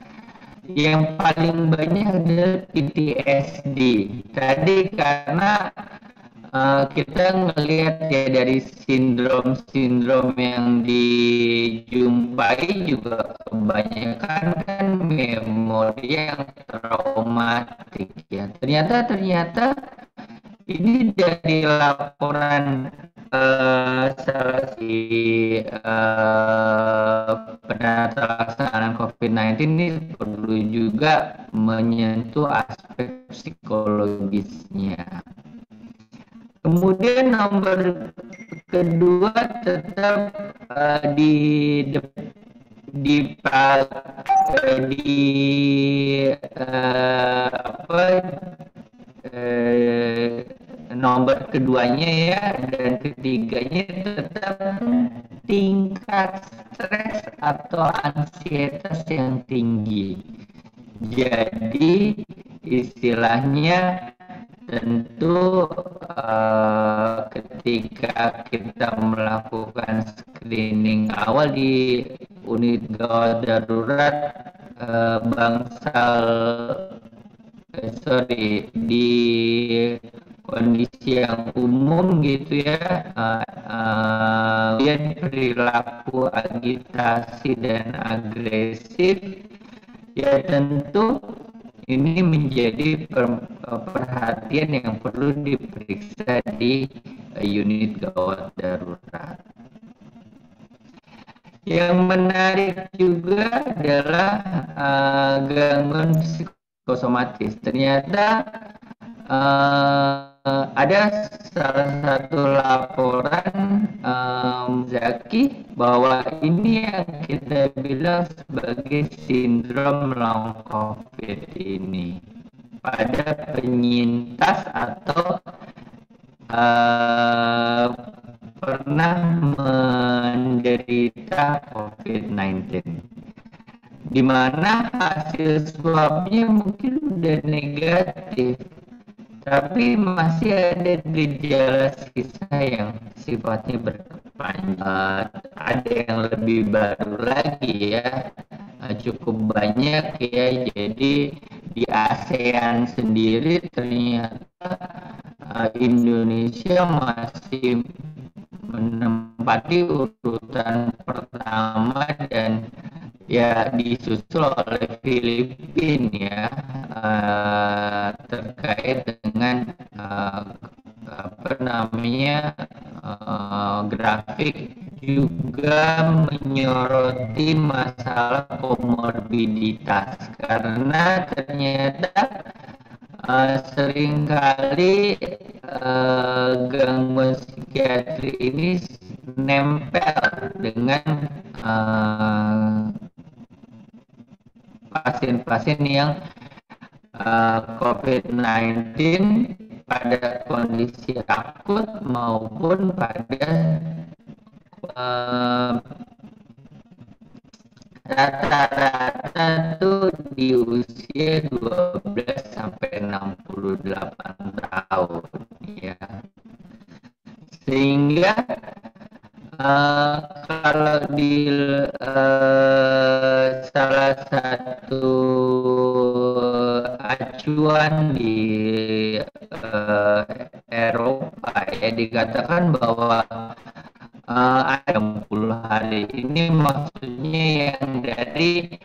yang paling banyak adalah PTSD. Tadi karena kita ngelihat ya dari sindrom-sindrom yang dijumpai juga kebanyakan kan memori yang traumatik ya. Ternyata ini dari laporan salah si penata laksanaan COVID-19 ini perlu juga menyentuh aspek psikologisnya. Kemudian nomor kedua tetap nomor keduanya ya, dan ketiganya tetap tingkat stres atau ansietas yang tinggi. Jadi istilahnya tentu ketika kita melakukan screening awal di unit gawat darurat di kondisi yang umum gitu ya, perilaku agitasi dan agresif ya, tentu ini menjadi perhatian yang perlu diperiksa di unit gawat darurat. Yang menarik juga adalah gangguan psikosomatis. Ternyata ada salah satu laporan Zaki bahwa ini yang kita bilang sebagai sindrom long COVID ini pada penyintas atau pernah menderita COVID-19, di mana hasil swabnya mungkin udah negatif, tapi masih ada gejala sisa yang sifatnya berkepanjangan. Ada yang lebih baru lagi ya, cukup banyak ya. Jadi di ASEAN sendiri ternyata Indonesia masih menempati urutan pertama dan ya disusul oleh Filipina ya, terkait dengan grafik juga menyoroti masalah komorbiditas, karena ternyata seringkali gangguan psikiatri ini nempel dengan pasien-pasien yang COVID-19 pada kondisi akut maupun pada rata-rata tuh di usia 12 sampai 68 tahun ya. Sehingga kalau di salah satu acuan di Eropa ya dikatakan bahwa ada 60 hari ini, maksudnya yang dari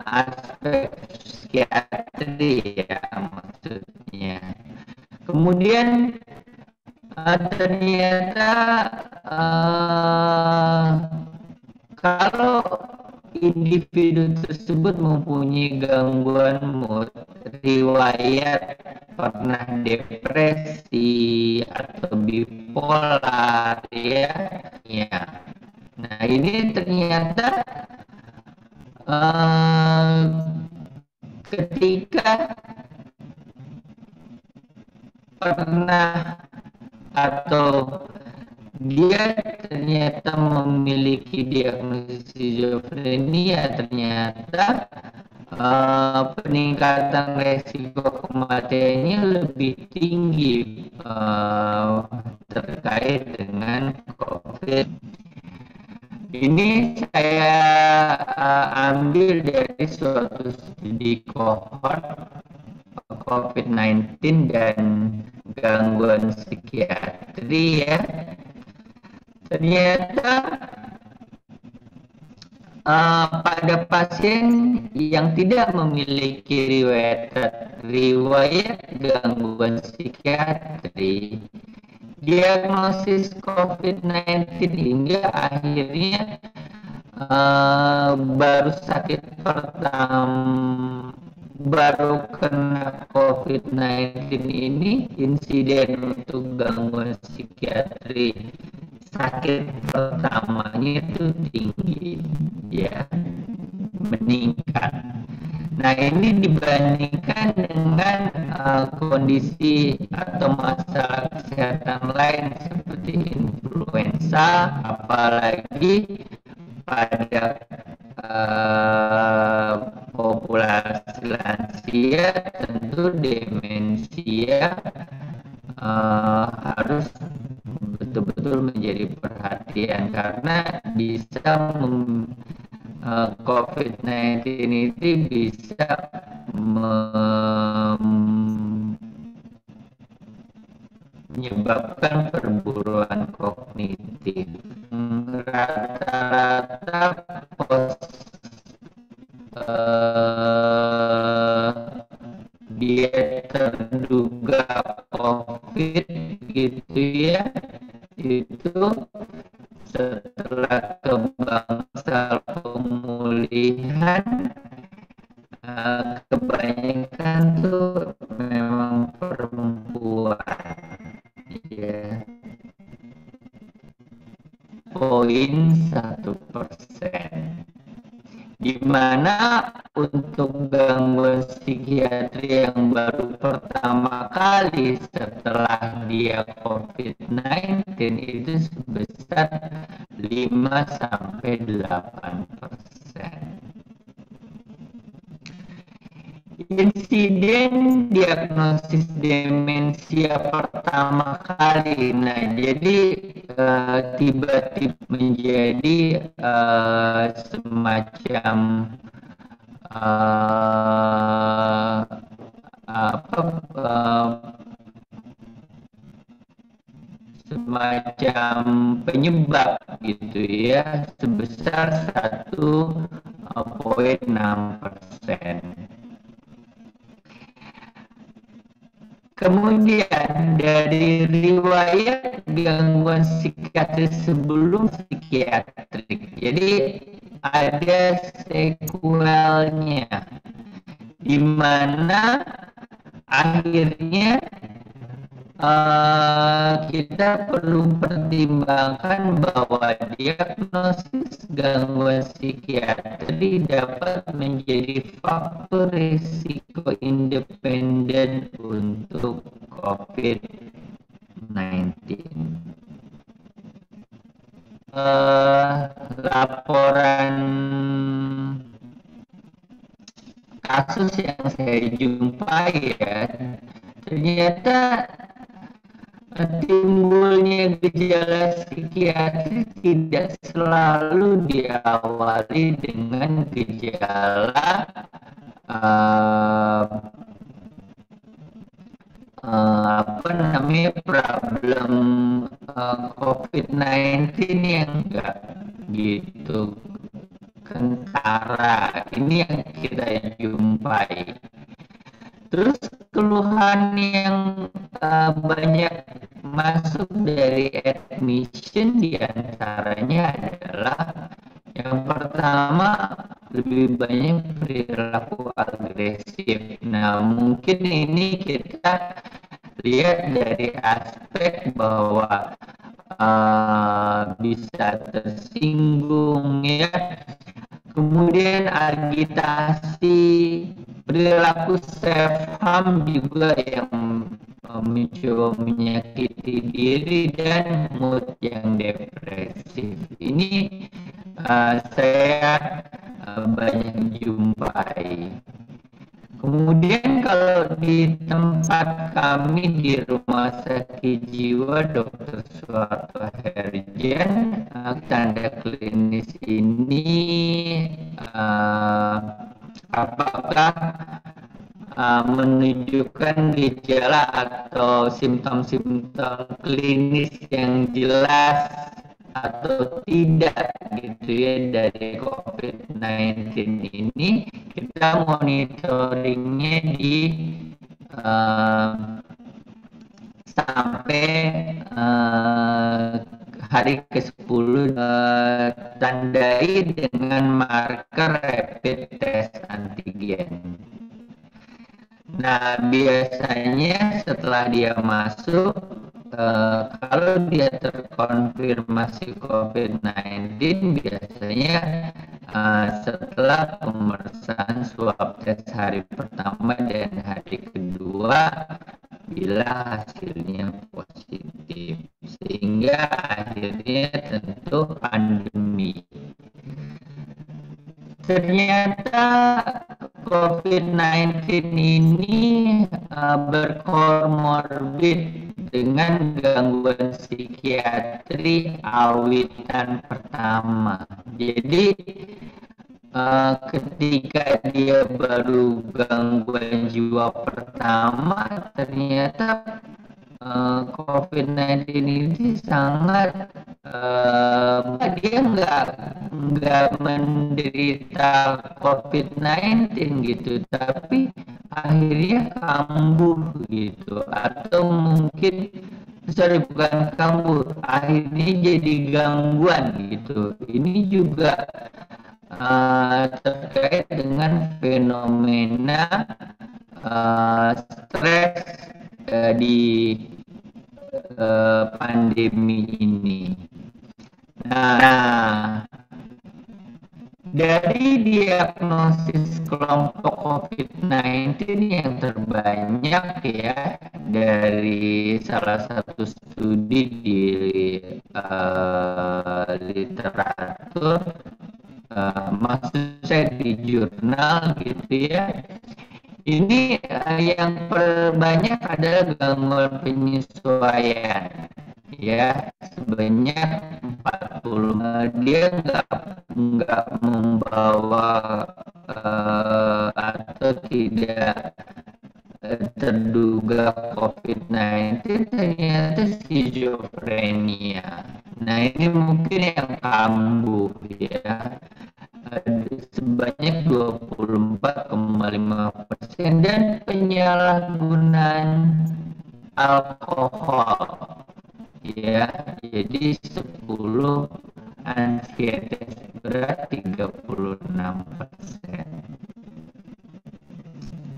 aspek psikiatri ya maksudnya. Kemudian ternyata kalau individu tersebut mempunyai gangguan mood, riwayat pernah depresi atau bipolar ya. Nah ini ternyata ketika pernah atau dia ternyata memiliki diagnosis skizofrenia, ternyata peningkatan resiko kematiannya lebih tinggi terkait dengan COVID. Ini saya ambil dari suatu studi kohort COVID-19 dan gangguan psikiatri ya. Ternyata pada pasien yang tidak memiliki riwayat gangguan psikiatri, diagnosis COVID-19 hingga akhirnya baru kena COVID-19 ini, insiden untuk gangguan psikiatri sakit pertamanya itu tinggi ya, meningkat. Nah ini dibandingkan dengan kondisi atau masalah kesehatan lain seperti influenza, apalagi pada populasi lansia, tentu demensia harus betul-betul menjadi perhatian, karena bisa COVID-19 itu bisa menyebabkan perburuan kognitif. Rata-rata dia terduga COVID gitu ya, itu setelah kebangsaan pemulihan kebanyakan tuh memang perempuan di mana untuk gangguan psikiatri yang baru pertama kali setelah dia COVID-19 itu sebesar 5-8%. Insiden diagnosis demensia pertama kali, nah jadi tiba-tiba menjadi semacam semacam penyebab gitu ya, sebesar 1,6%. Kemudian dari riwayat gangguan psikiatris sebelum psikiatrik, jadi ada sekuelnya, di mana akhirnya kita perlu pertimbangkan bahwa diagnosis gangguan psikiatri dapat menjadi faktor risiko independen untuk COVID-19. Laporan kasus yang saya jumpai ya, ternyata timbulnya gejala psikiatri tidak selalu diawali dengan gejala problem COVID-19 yang enggak gitu kentara. Ini yang kita jumpai. Terus keluhan yang banyak masuk dari admission diantaranya adalah yang pertama lebih banyak perilaku agresif. Nah mungkin ini kita lihat dari aspek bahwa bisa tersinggung ya. Kemudian agitasi, perilaku self-harm juga yang mencoba menyakiti diri, dan mood yang depresif. Ini saya banyak jumpai. Kemudian kalau di tempat kami di Rumah Sakit Jiwa Dr. Suharto Herjen, tanda klinis ini apakah menunjukkan gejala atau simptom-simptom klinis yang jelas atau tidak gitu ya dari COVID-19 ini, kita monitoringnya di sampai hari ke-10, tandai dengan marker rapid test antigen. Nah biasanya setelah dia masuk, kalau dia terkonfirmasi COVID-19 biasanya setelah pemeriksaan swab test hari pertama dan hari kedua, bila hasilnya positif, sehingga akhirnya tentu pandemi. Ternyata COVID-19 ini berkomorbid dengan gangguan psikiatri awitan pertama. Jadi ketika dia baru gangguan jiwa pertama, ternyata COVID-19 ini sangat dia nggak menderita COVID-19 gitu, tapi akhirnya kambuh gitu, atau mungkin bukan kambuh, akhirnya jadi gangguan gitu. Ini juga terkait dengan fenomena stres di pandemi ini. Nah, dari diagnosis kelompok COVID-19 yang terbanyak ya dari salah satu studi di literatur, maksud saya di jurnal gitu ya. Ini yang terbanyak adalah gangguan penyesuaian ya, sebanyak 40. Dia nggak membawa atau tidak terduga COVID-19, ternyata skizofrenia. Nah, ini mungkin yang kambuh ya, sebanyak 24,5%, dan penyalahgunaan alkohol ya, jadi 10 ansietes berat 36%.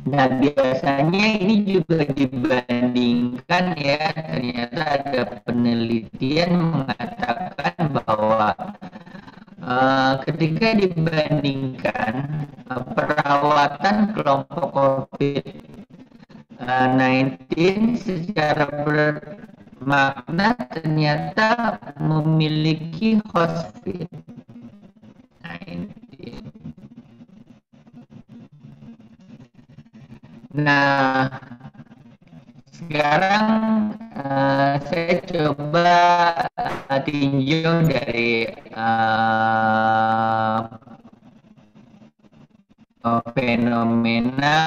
Nah, biasanya ini juga dibandingkan ya, ternyata ada penelitian mengatakan bahwa ketika dibandingkan perawatan kelompok COVID-19 secara bermakna ternyata memiliki hospice. Nah, sekarang saya coba tinjau dari fenomena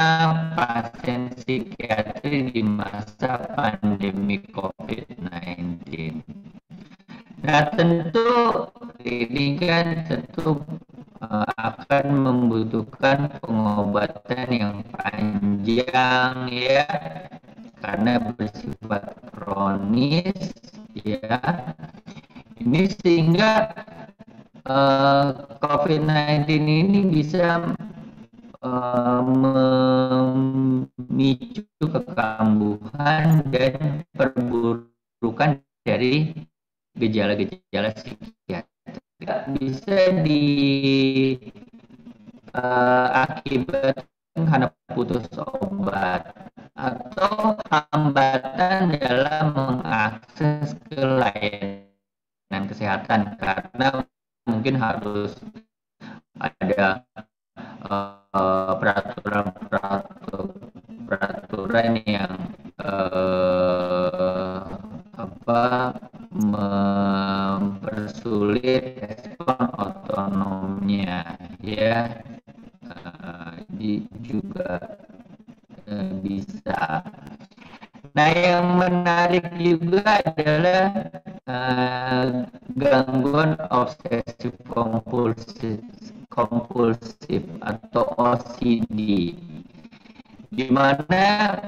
pasien psikiatri di masa pandemi COVID-19. Nah, tentu ini kan akan membutuhkan pengobatan yang panjang ya, karena bersifat kronis ya. Ini sehingga COVID-19 ini bisa memicu kekambuhan dan perburukan dari gejala-gejala psikiatri. Bisa diakibatkan karena putus obat atau hambatan dalam mengakses ke layanan kesehatan, karena mungkin harus ada peraturan yang mempersulit respon otonomnya ya, juga bisa. Nah, yang menarik juga adalah gangguan obsesif kompulsif atau OCD, di mana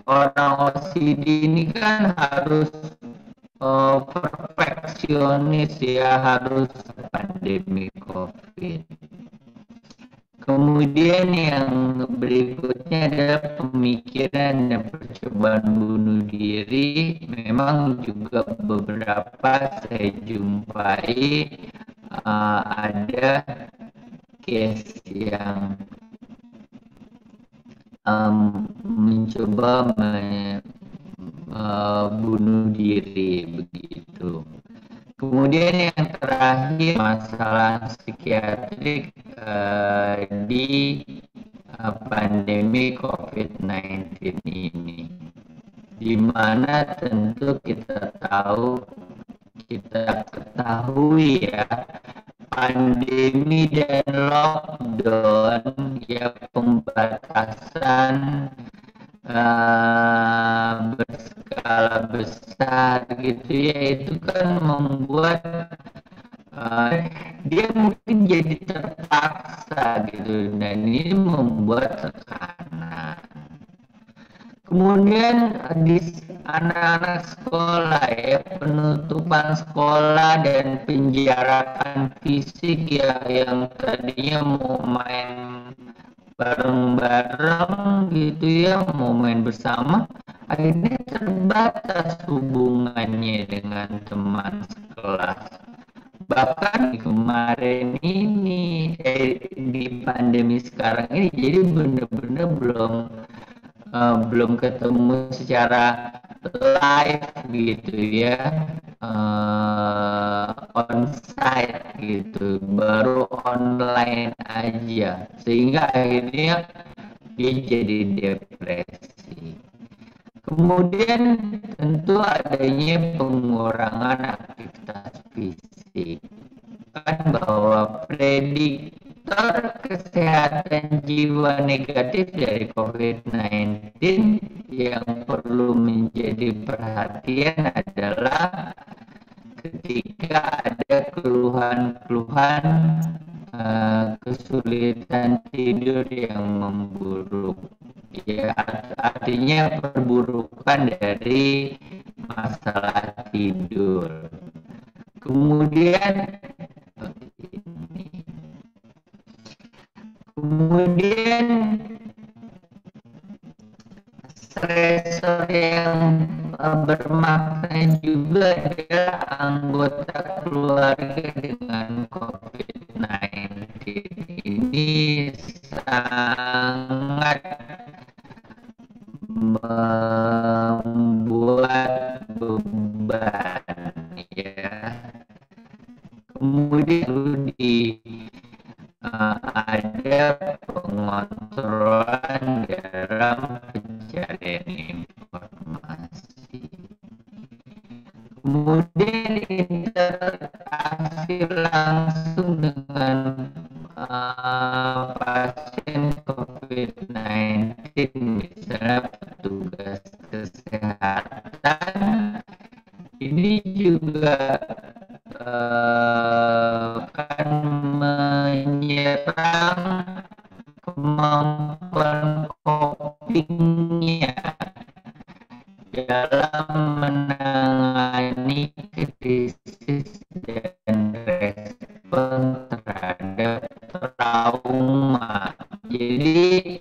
orang OCD ini kan harus perfeksionis ya, harus pandemi COVID. Kemudian yang berikutnya adalah pemikiran dan percobaan bunuh diri. Memang juga beberapa saya jumpai ada case yang mencoba bunuh diri begitu. Kemudian yang terakhir, masalah psikiatrik di pandemi COVID-19 ini, di mana tentu kita ketahui ya, pandemi dan lockdown ya, pembatasan berskala besar gitu ya, itu kan membuat dia mungkin jadi terpaksa gitu, dan ini membuat tekanan. Kemudian di anak-anak sekolah ya, penutupan sekolah dan penjarakan fisik ya, yang tadinya mau main bareng-bareng gitu ya, mau main bersama, akhirnya terbatas hubungannya dengan teman sekelas. bahkan kemarin ini di pandemi sekarang ini jadi benar-benar belum ketemu secara live gitu ya, onsite gitu, baru online aja, sehingga akhirnya dia jadi depresi. Kemudian tentu adanya pengurangan aktivitas fisik, kan bahwa prediktor kesehatan jiwa negatif dari COVID-19 yang perlu menjadi perhatian adalah ketika ada keluhan-keluhan kesulitan tidur yang memburuk, ya artinya perburukan dari masalah tidur. Kemudian stresor yang bermakna juga adalah anggota keluarga dengan COVID-19 ini sangat membuat beban, ya. Kemudian ada pengontrolan dalam pencarian informasi. Kemudian interaksi langsung dengan pasien COVID-19, misalnya petugas kesehatan, ini juga akan menyerang kemampuan copingnya dalam menangani krisis dan respon terhadap trauma. Jadi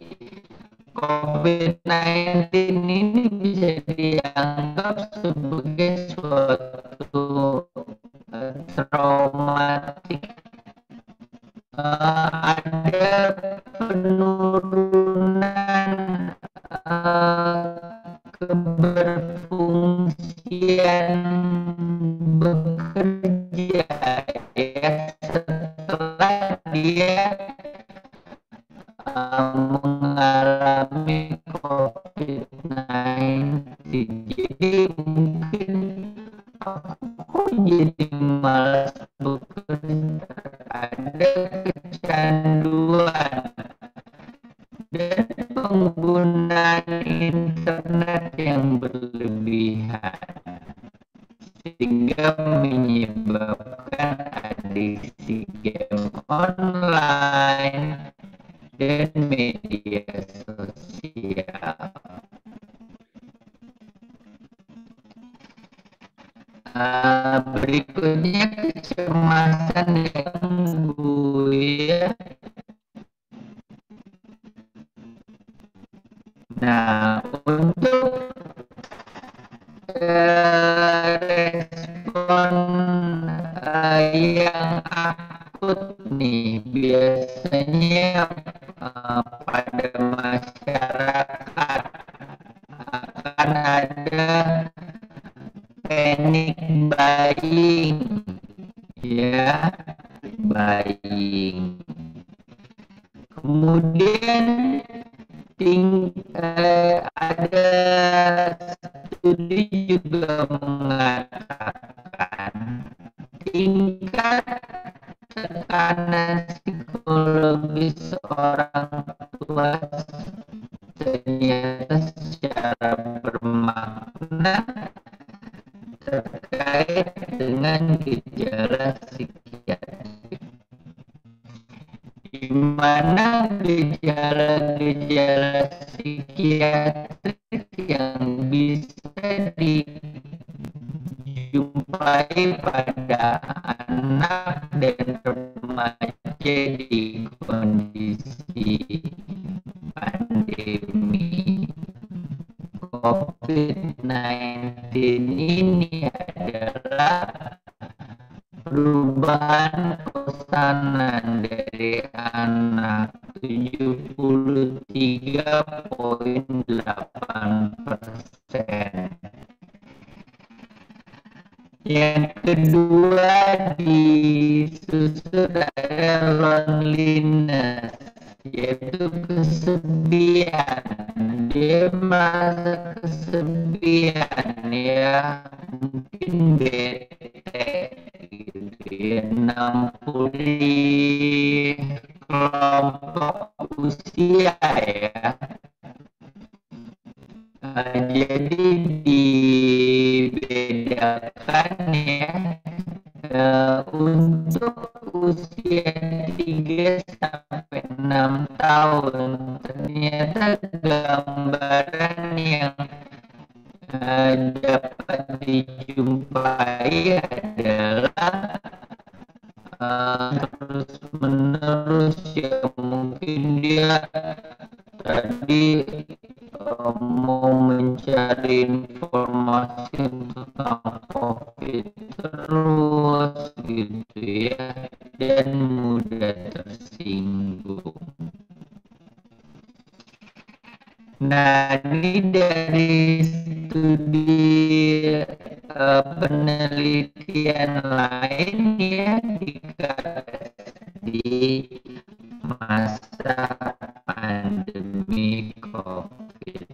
COVID-19 ini bisa dianggap sebagai suatu traumatik. Ada penurunan keberfungsian bekerja, ya, setelah dia mengalami COVID-19. Jadi mungkin aku jadi malas bekerja, ada kecanduan dan penggunaan internet yang berlebihan, sehingga menyebabkan adiksi game online dan media sosial. Berikutnya kecemasan ganggu, ya. Nah, untuk respon yang akut nih biasanya pada masyarakat akan ada panic buying, ya, buying. Kemudian ada studi juga mengatakan tingkat tekanan psikologis orang tua ternyata secara bermakna terkait dengan gejala psikiatri, di mana gejala-gejala psikiatrik yang bisa dijumpai pada anak dan remaja di kondisi pandemi COVID-19 ini adalah perubahan pesanan dari anak 73,8%. Yang kedua disusul ada loneliness, yaitu kesepian. Dia merasa kesepian, ya, mungkin bete gitu ya, 60 di kelompok usia ya. Jadi dibedakan ya, untuk usia 3 sampai 6 tahun ternyata gambaran yang dapat dijumpai adalah terus menerus ya, mungkin dia tadi mau mencari informasi tentang COVID terus gitu ya, dan mudah tersinggung. Nah, ini dari studi penelitian lain ya di masa pandemi COVID-19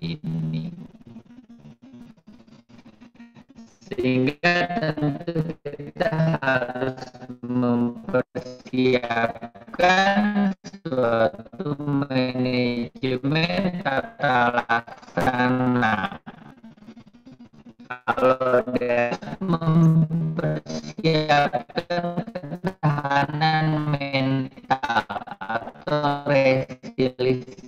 ini. Sehingga tentu kita harus mempersiapkan suatu manajemen tata laksana. Kalau dia mempersiapkan ketahanan mental atau resiliensi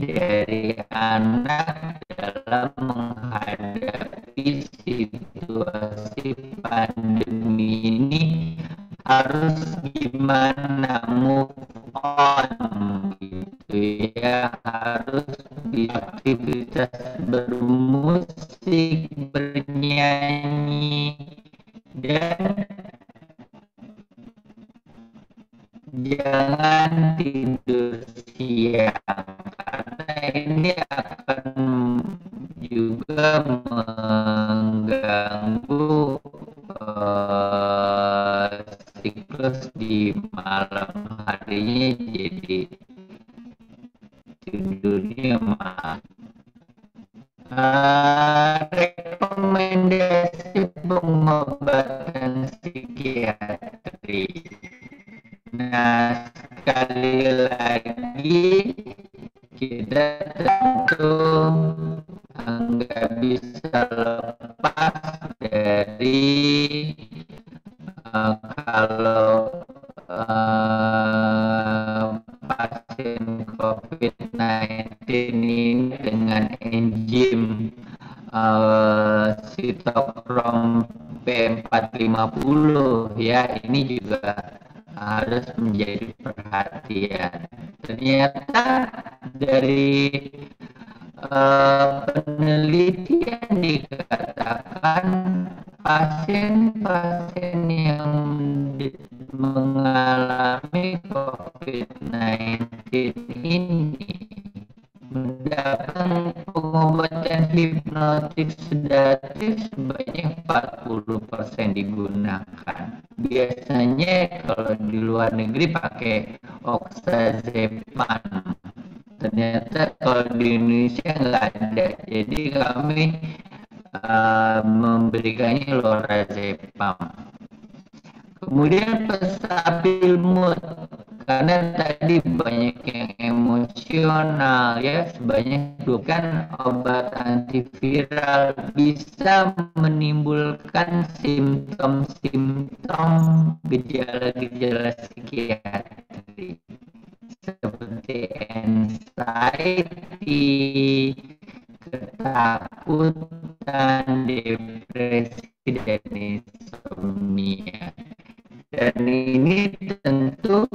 dari anak dalam menghadapi situasi pandemi ini, harus gimana move on gitu ya, harus beraktivitas, bermusik, bernyanyi, dan jangan tidur siang, karena ini akan juga mengganggu siklus di malam harinya, jadi tidurnya malam. Rekomendasi pengobatan psikiatri. Nah, sekali lagi kita tentu nggak bisa lepas dari kalau pasien COVID-19 ini dengan enzim sitokrom P450 ya, ini juga harus menjadi perhatian. Ternyata dari penelitian dikatakan pasien-pasien yang mengalami COVID-19 ini mendapatkan pengobatan hipnotik sedatif sebanyak 40% digunakan. Biasanya kalau di luar negeri pakai oxazepam. Ternyata kalau di Indonesia nggak ada. Jadi kami memberikannya lorazepam. Kemudian penstabil mood, karena tadi banyak yang emosional ya, sebanyak bukan obat antiviral bisa menimbulkan simptom-simptom gejala-gejala psikiatri seperti anxiety, ketakutan, depresi, dan insomnia. Dan ini tentu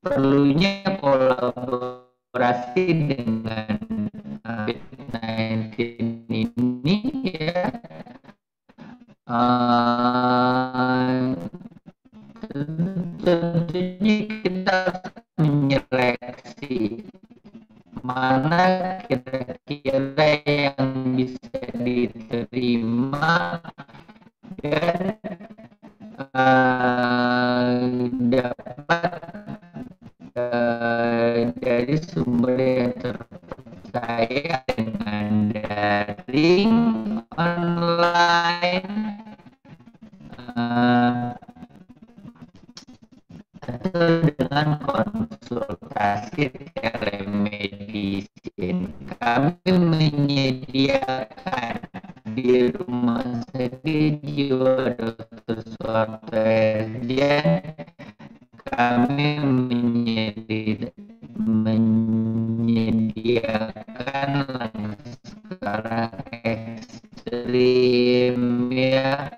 perlunya kolaborasi berkolaborasi dengan COVID-19 ini ya, tentunya kita menyeleksi mana kira-kira yang bisa diterima dan dapat dari sumber yang terpercaya dengan daring, online, atau dengan konsultasi telemedicine. Kami menyediakan di Rumah Sakit Jiwa Dr. Suharto Herdian, kami menyediakan sekarang ekstrim ya,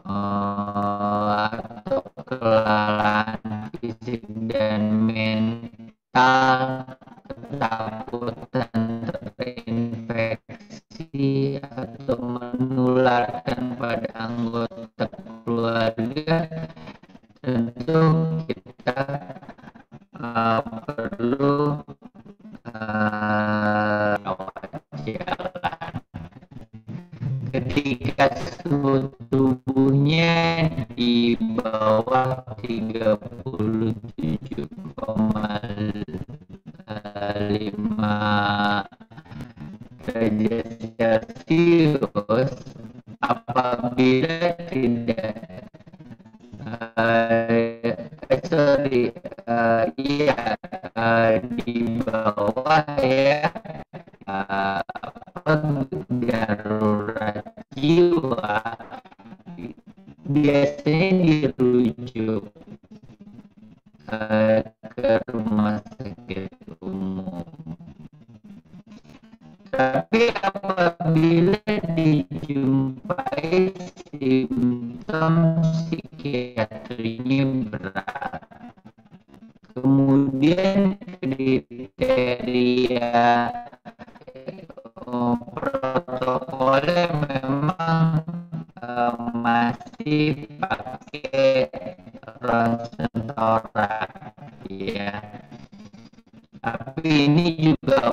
atau kelelahan fisik dan mental, ketakutan terinfeksi atau menularkan pada anggota keluarga, tentu kita perlu rawat jalan. Ketika suhu tubuhnya di bawah 37,5 derajat Celcius, apabila tidak di bawah ya, darurat jiwa biasanya dirujuk ke rumah sakit umum. Tapi apabila dijumpai simptom psikiatrinya berat, kemudian kriteria protokolnya memang masih pakai ronsen torak ya. Tapi ini juga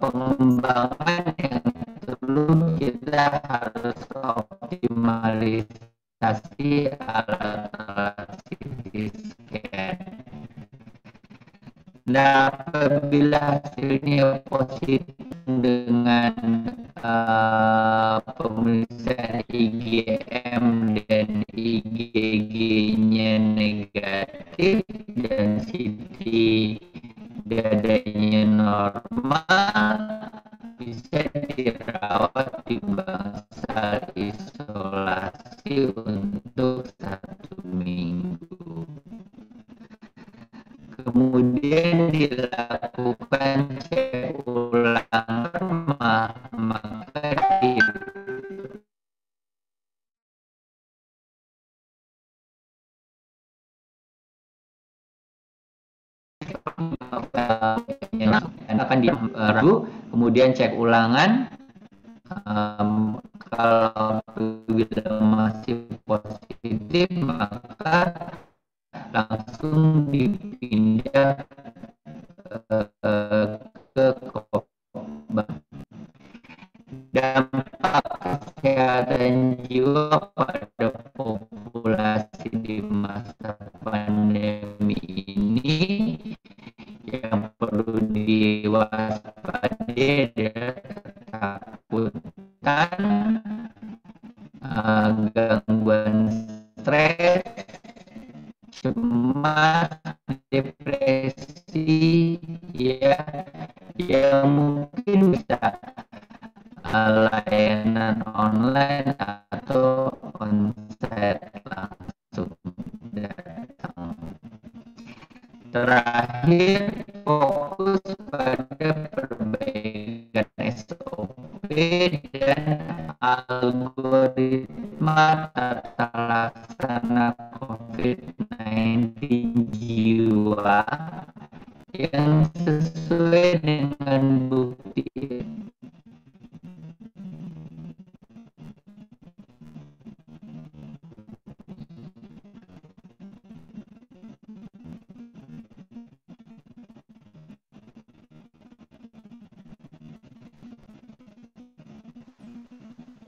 pengembangan yang perlu kita harus optimalisasi alat-alat CT scan. Nah, apabila hasilnya positif dengan pemeriksaan IgM dan IgG-nya negatif dan CT dadanya normal, bisa dirawat di bangsal isolasi untuk 1 minggu. Kemudian dilakukan cek ulang rumah, maka akan diragu, kemudian cek ulangan. Kalau bila masih positif, maka langsung dipindah ke korban. Dampak kesehatan jiwa pada populasi di masa pandemi ini yang perlu diwaspadai adalah ketakutan, gangguan stres, cemas, depresi ya, yang mungkin bisa layanan online atau onsite langsung datang. Terakhir, fokus pada perbaikan SOP dan algoritma tata laksana COVID-19 jiwa yang sesuai dengan bukti.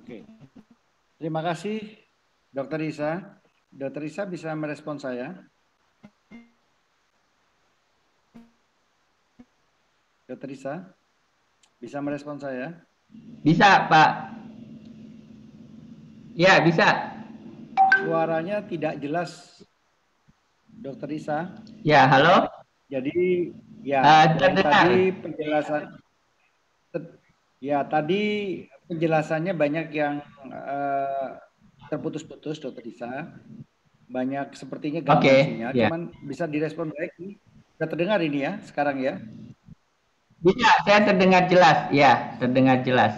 Oke. Terima kasih, Dr. Isa. Dr. Isa bisa merespon saya? Dr. Isa, bisa merespon saya? Bisa, Pak. Ya, bisa. Suaranya tidak jelas, Dr. Isa. Ya, halo. Jadi, ya, dari Terdengar. tadi penjelasan, ya, tadi penjelasannya banyak yang terputus-putus, Dr. Isa. Banyak sepertinya gangguan sinyal, ya. cuman bisa direspon baik. Sudah terdengar ini ya, sekarang ya? Bisa, saya terdengar jelas. Ya, terdengar jelas.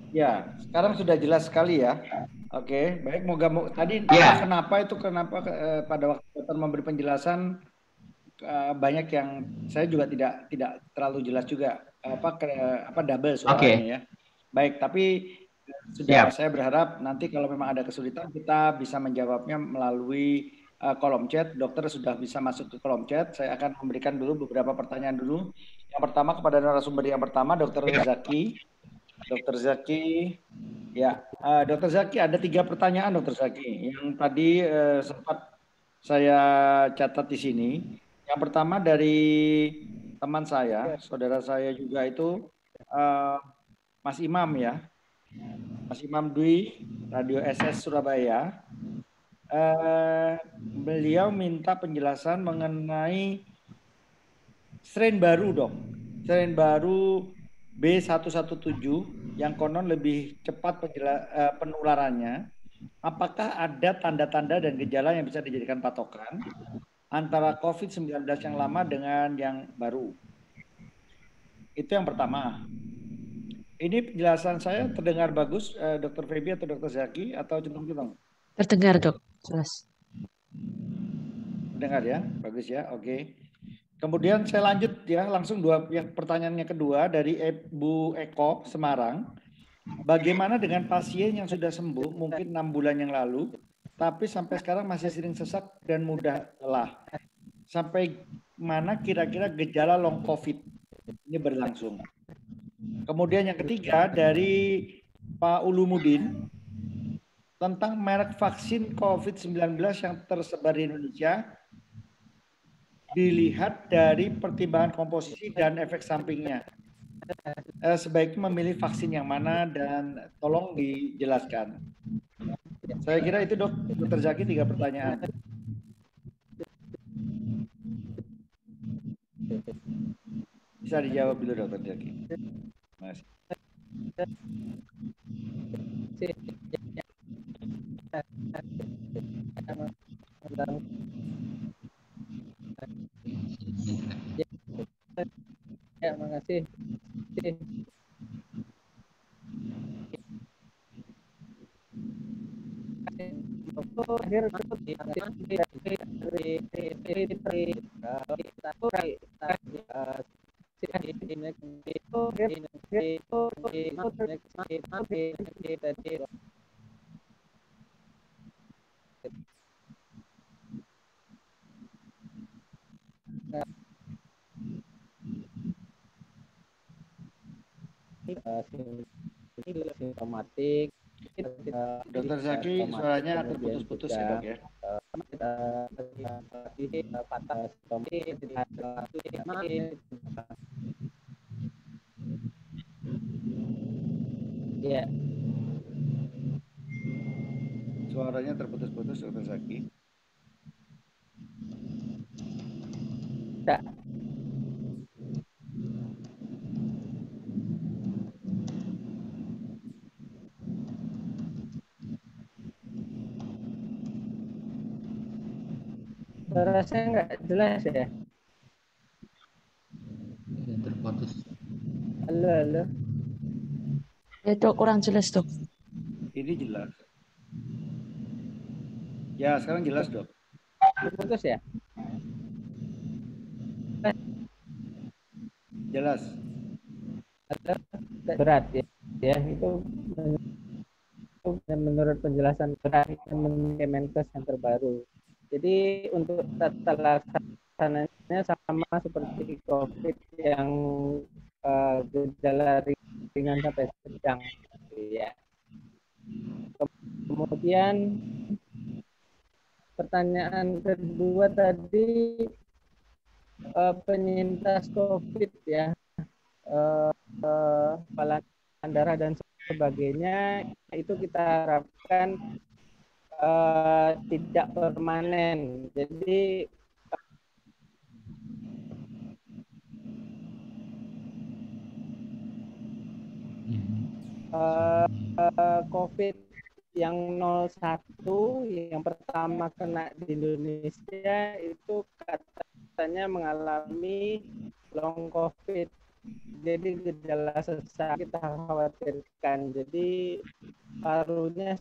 Ya, sekarang sudah jelas sekali ya. Oke, baik. Tadi Ya. kenapa pada waktu dokter memberi penjelasan banyak yang saya juga tidak terlalu jelas juga apa double suaranya ya. Baik, tapi sudah saya berharap nanti kalau memang ada kesulitan kita bisa menjawabnya melalui kolom chat. Dokter sudah bisa masuk ke kolom chat. Saya akan memberikan dulu beberapa pertanyaan dulu. Yang pertama kepada narasumber yang pertama, Dokter Zaki. Dr. Zaki, ya, Dr. Zaki ada 3 pertanyaan, Dr. Zaki, yang tadi sempat saya catat di sini. Yang pertama dari teman saya, saudara saya juga itu Mas Imam ya, Mas Imam Dwi, Radio SS Surabaya. Beliau minta penjelasan mengenai strain baru dok, strain baru B117 yang konon lebih cepat penularannya. Apakah ada tanda-tanda dan gejala yang bisa dijadikan patokan antara COVID-19 yang lama dengan yang baru? Itu yang pertama. Ini penjelasan saya terdengar bagus, Dr. Febi atau Dr. Zaki, atau centang-centang? Terdengar, Dok. Jelas. Terdengar ya? Bagus ya, oke. Kemudian saya lanjut ya, langsung pertanyaannya kedua dari Bu Eko Semarang. Bagaimana dengan pasien yang sudah sembuh mungkin 6 bulan yang lalu, tapi sampai sekarang masih sering sesak dan mudah lelah? Sampai mana kira-kira gejala long COVID ini berlangsung? Kemudian yang ketiga dari Pak Ulumuddin tentang merek vaksin COVID-19 yang tersebar di Indonesia, dilihat dari pertimbangan komposisi dan efek sampingnya. Sebaiknya memilih vaksin yang mana dan tolong dijelaskan. Saya kira itu Dr. Zaki 3 pertanyaan. Bisa dijawab dulu Dr. Zaki. Mas. Ya, makasih. Simptomatik. Dr. Zaki suaranya terputus-putus ya dok ya. Ya. Suaranya terputus-putus Dr. Zaki. Tak. Suara saya nggak jelas ya? Terputus. Halo. Ya dok, kurang jelas dok. Ini jelas. Ya sekarang jelas dok. Terputus ya? Jelas. Berat ya itu menurut penjelasan Kemenkes yang terbaru. Jadi untuk tata laksananya sama seperti COVID yang gejala ringan sampai sedang, ya. Kemudian pertanyaan kedua tadi penyintas COVID ya, pelayanan darah dan sebagainya itu kita harapkan tidak permanen. Jadi COVID yang 01 yang pertama kena di Indonesia itu katanya mengalami long COVID. Jadi gejala sesak kita khawatirkan. Jadi parunya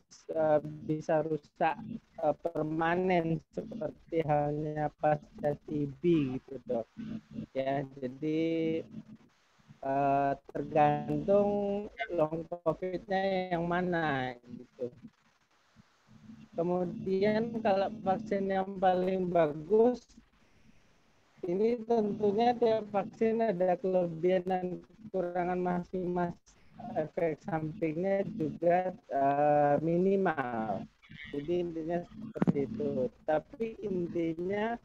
bisa rusak permanen seperti halnya pasca TB gitu, Dok. Ya, jadi tergantung long COVID-nya yang mana gitu. Kemudian kalau vaksin yang paling bagus, ini tentunya tiap vaksin ada kelebihan dan kekurangan masing-masing. Efek sampingnya juga minimal. Jadi intinya seperti itu. Tapi intinya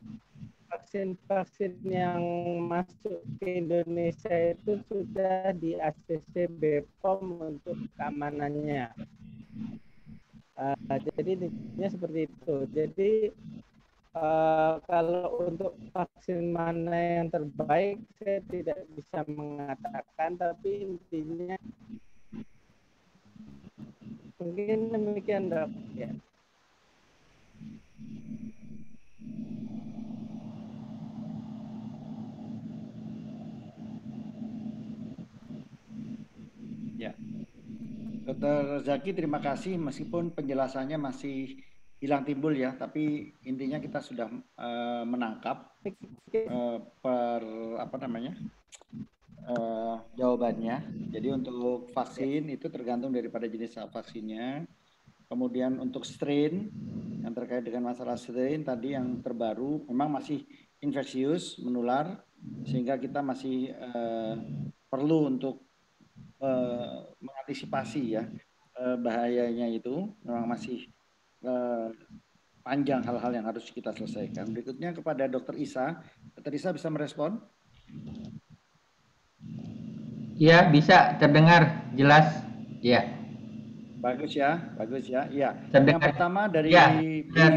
vaksin-vaksin yang masuk ke Indonesia itu sudah di ACC BPOM untuk keamanannya. Jadi intinya seperti itu. Jadi kalau untuk vaksin mana yang terbaik saya tidak bisa mengatakan, tapi intinya mungkin demikian, Dok. Ya. Ya, Dr. Zaki, terima kasih. Meskipun penjelasannya masih hilang timbul ya, tapi intinya kita sudah menangkap jawabannya. Jadi untuk vaksin itu tergantung daripada jenis vaksinnya. Kemudian untuk strain yang terkait dengan masalah strain tadi yang terbaru memang masih infeksius, menular, sehingga kita masih perlu untuk mengantisipasi ya bahayanya itu. Memang masih panjang hal-hal yang harus kita selesaikan. Berikutnya kepada Dr. Isa. Dr. Isa bisa merespon? Ya, bisa terdengar jelas. Ya. Bagus ya, bagus ya. Iya. Terdengar. Yang pertama dari ya,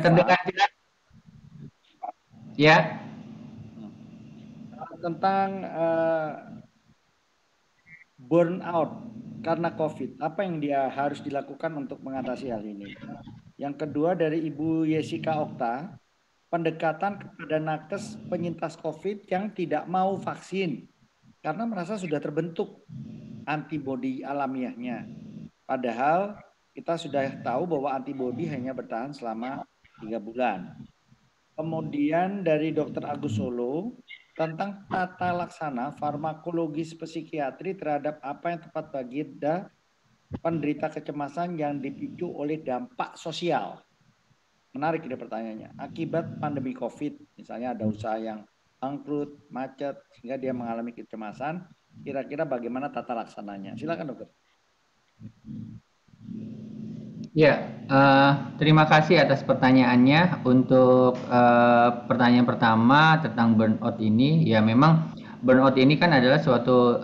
terdengar jelas. Ya. Tentang burnout karena COVID, apa yang dia harus dilakukan untuk mengatasi hal ini? Yang kedua dari Ibu Yesika Okta, pendekatan kepada nakes penyintas COVID yang tidak mau vaksin karena merasa sudah terbentuk antibodi alamiahnya. Padahal kita sudah tahu bahwa antibodi hanya bertahan selama 3 bulan. Kemudian dari Dr. Agus Solo tentang tata laksana farmakologis psikiatri terhadap apa yang tepat bagi penderita kecemasan yang dipicu oleh dampak sosial. Menarik ini pertanyaannya. Akibat pandemi COVID, misalnya ada usaha yang bangkrut, macet, sehingga dia mengalami kecemasan, kira-kira bagaimana tata laksananya? Silakan, Dokter. Ya, terima kasih atas pertanyaannya. Untuk pertanyaan pertama tentang burnout ini, ya memang burnout ini kan adalah suatu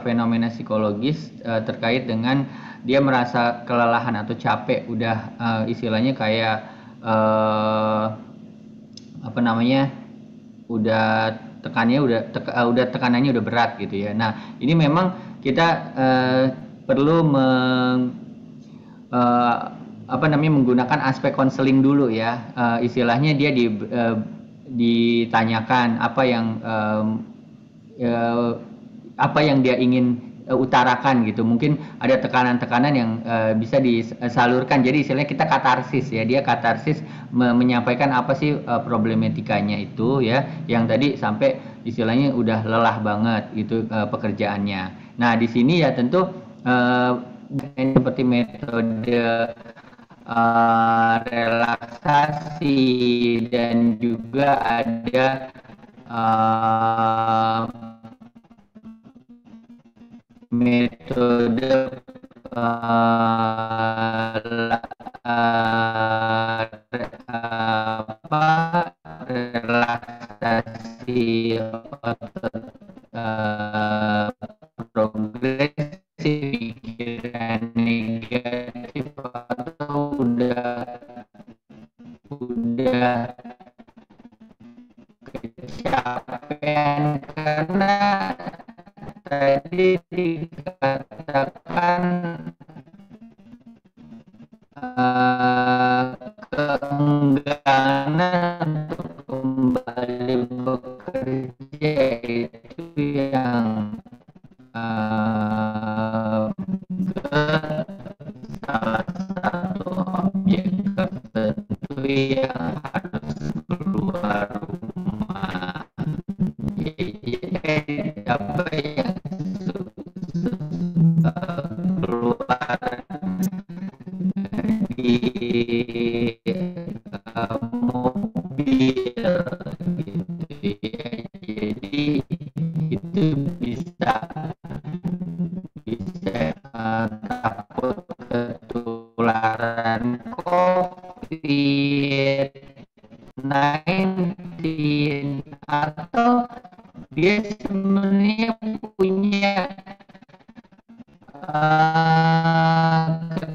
fenomena psikologis terkait dengan dia merasa kelelahan atau capek, udah istilahnya kayak udah tekanannya udah berat gitu ya. Nah, ini memang kita perlu menggunakan aspek konseling dulu ya. Istilahnya dia ditanyakan apa yang dia ingin utarakan gitu. Mungkin ada tekanan-tekanan yang bisa disalurkan. Jadi istilahnya kita katarsis ya. Dia katarsis menyampaikan apa sih problematikanya itu ya, yang tadi sampai istilahnya udah lelah banget gitu pekerjaannya. Nah, di sini ya tentu seperti metode relaksasi dan juga ada metode relaksasi progresif, pikiran negatif atau udah kecapean karena tadi dikatakan keengganan untuk kembali bekerja itu yang salah satu objek tertentu yang harus keluar rumah. Jadi apa yang keluar di mobil gitu ya. Jadi itu bisa takut ketularan COVID-19 atau dia sebenarnya punya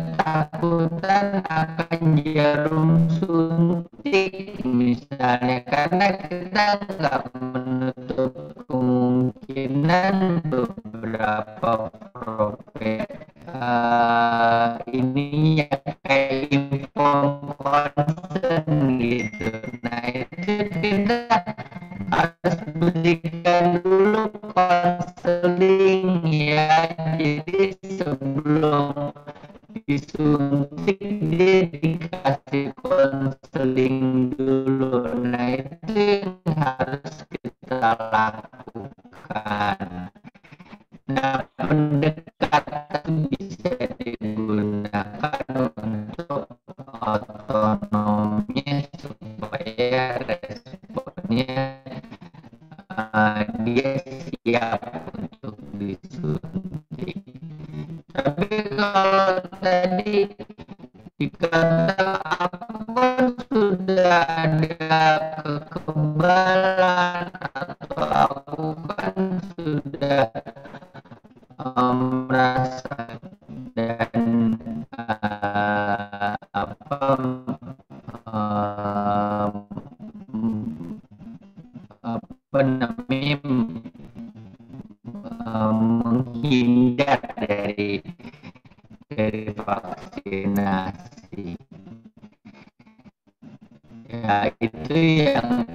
ketakutan akan jarum suntik misalnya, karena kita nggak menutup kemungkinan beberapa ininya kayak inform concern gitu. Nah itu kita harus berikan dulu konseling ya. Jadi sebelum disuntik dia dikasih konseling dulu. Nah itu yang harus kita lakukan. Nah, pendekatan bisa digunakan untuk otonomnya supaya responnya dia siap untuk disuntik. Tapi kalau tadi dikata apa sudah ada kekebalan atau aku kan sudah merasa dan namanya menghindar dari vaksinasi. Ya itu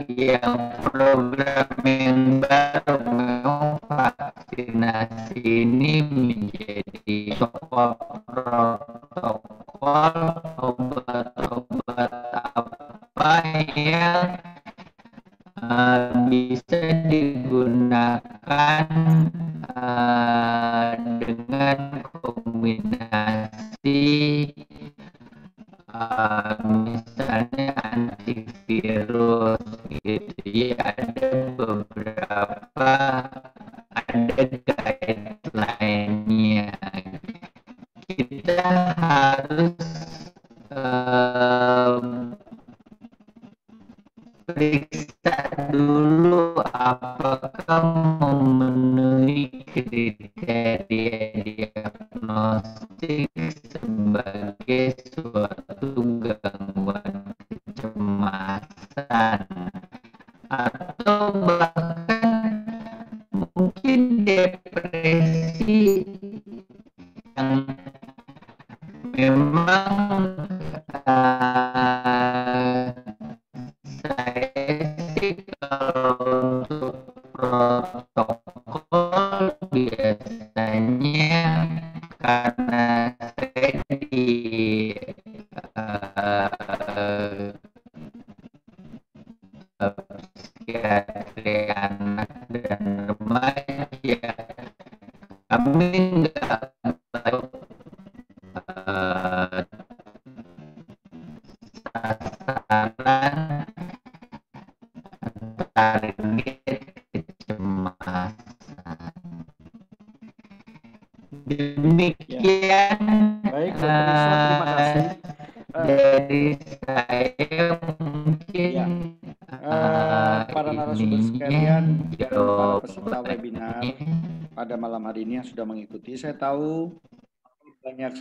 yang program yang baru, memang vaksinasi ini menjadi protokol obat-obat apa yang bisa digunakan dengan kombinasi misalnya antivirus gitu ya. Ada beberapa guideline-nya. Kita harus periksa dulu apakah memenuhi kriteria diagnostik sebagai suatu gangguan kecemasan atau bahkan mungkin depresi yang memang saya sih kalau untuk protokol biasanya psikiatri anak dan remaja, kami nggak tahu sasaran target kecemasan. Demikian. Baik, Dr. Isa, terima kasih. Dari saya mungkin para narasumber sekalian dan para peserta webinar pada malam hari ini yang sudah mengikuti, saya tahu banyak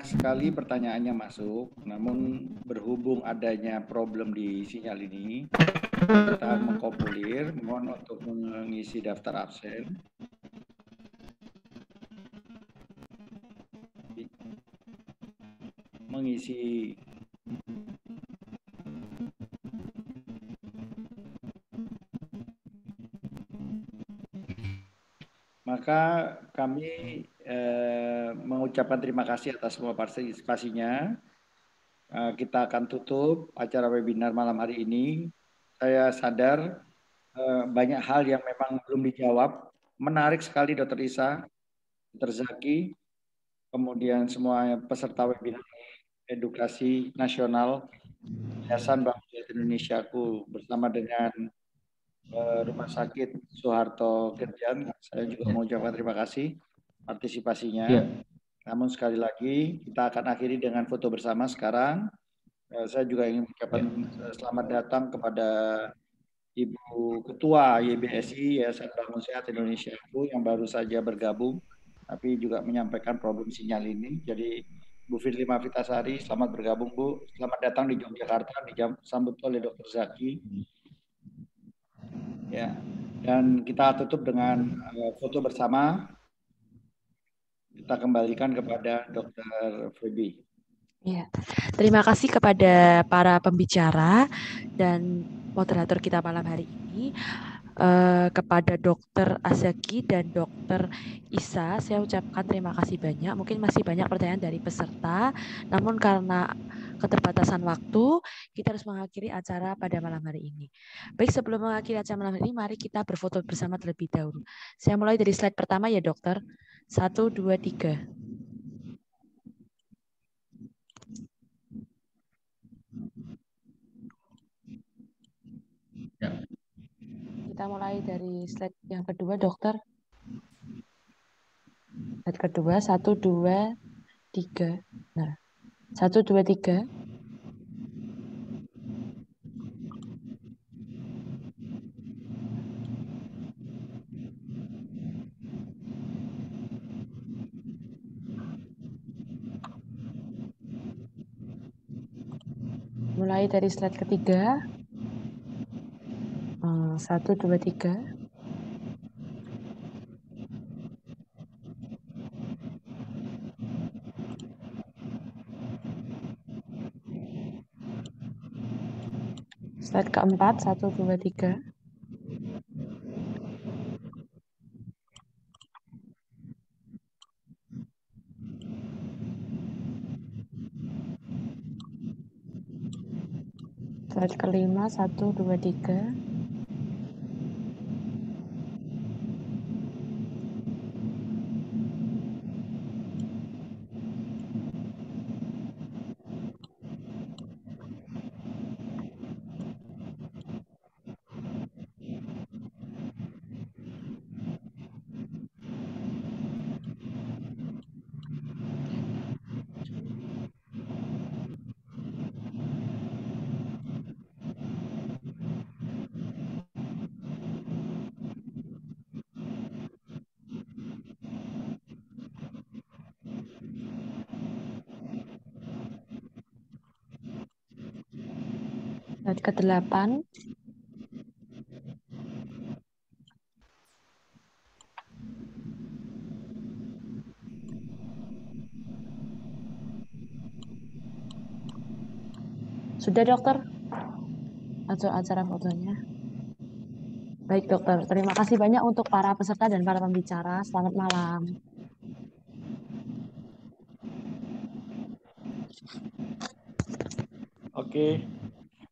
sekali pertanyaannya masuk, namun berhubung adanya problem di sinyal ini, kita mengkopulir, mohon untuk mengisi daftar absen. Mengisi maka kami mengucapkan terima kasih atas semua partisipasinya. Kita akan tutup acara webinar malam hari ini. Saya sadar banyak hal yang memang belum dijawab. Menarik sekali Dr. Isa, Dr. Zaki, kemudian semua peserta webinar edukasi nasional Yayasan Bank Indonesiaku bersama dengan Rumah Sakit Soeharto Kendian. Saya juga mengucapkan terima kasih partisipasinya. Namun sekali lagi kita akan akhiri dengan foto bersama sekarang. Saya juga ingin mengucapkan selamat datang kepada Ibu Ketua YBSI Yayasan Bangun Sehat Indonesiaku yang baru saja bergabung, tapi juga menyampaikan problem sinyal ini. Jadi Bu Firly Mafitasari, selamat bergabung Bu. Selamat datang di Yogyakarta, disambut oleh Dr. Zaki. Ya, dan kita tutup dengan foto bersama. Kita kembalikan kepada Dr. Feby. Ya, terima kasih kepada para pembicara dan moderator kita malam hari ini. Kepada Dr. Azaki dan Dr. Isa, saya ucapkan terima kasih banyak. Mungkin masih banyak pertanyaan dari peserta, namun karena keterbatasan waktu, kita harus mengakhiri acara pada malam hari ini. Baik, sebelum mengakhiri acara malam hari ini, mari kita berfoto bersama terlebih dahulu. Saya mulai dari slide pertama ya, Dokter. 1, 2, 3. Kita mulai dari slide yang kedua, Dokter. Slide kedua, 1, 2, 3. Nah, 1, 2, 3. Mulai dari slide ketiga. 1, 2, 3. Slide keempat, 1, 2, 3. Slide kelima, 1, 2, 3. Slide ke-8. Sudah, Dokter? Atau acara fotonya? Baik dokter, terima kasih banyak untuk para peserta dan para pembicara. Selamat malam. Oke,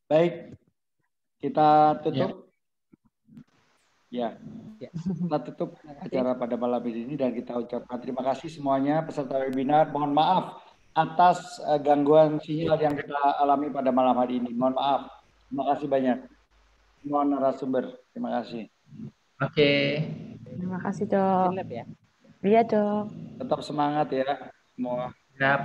baik. Kita tutup. Ya. Kita tutup acara pada malam ini dan kita ucapkan terima kasih semuanya peserta webinar. Mohon maaf atas gangguan sinyal yang kita alami pada malam hari ini. Mohon maaf. Terima kasih banyak. Semua narasumber. Terima kasih. Oke. Terima kasih dok. Lab ya. Iya dok. Tetap semangat ya semua. Siap.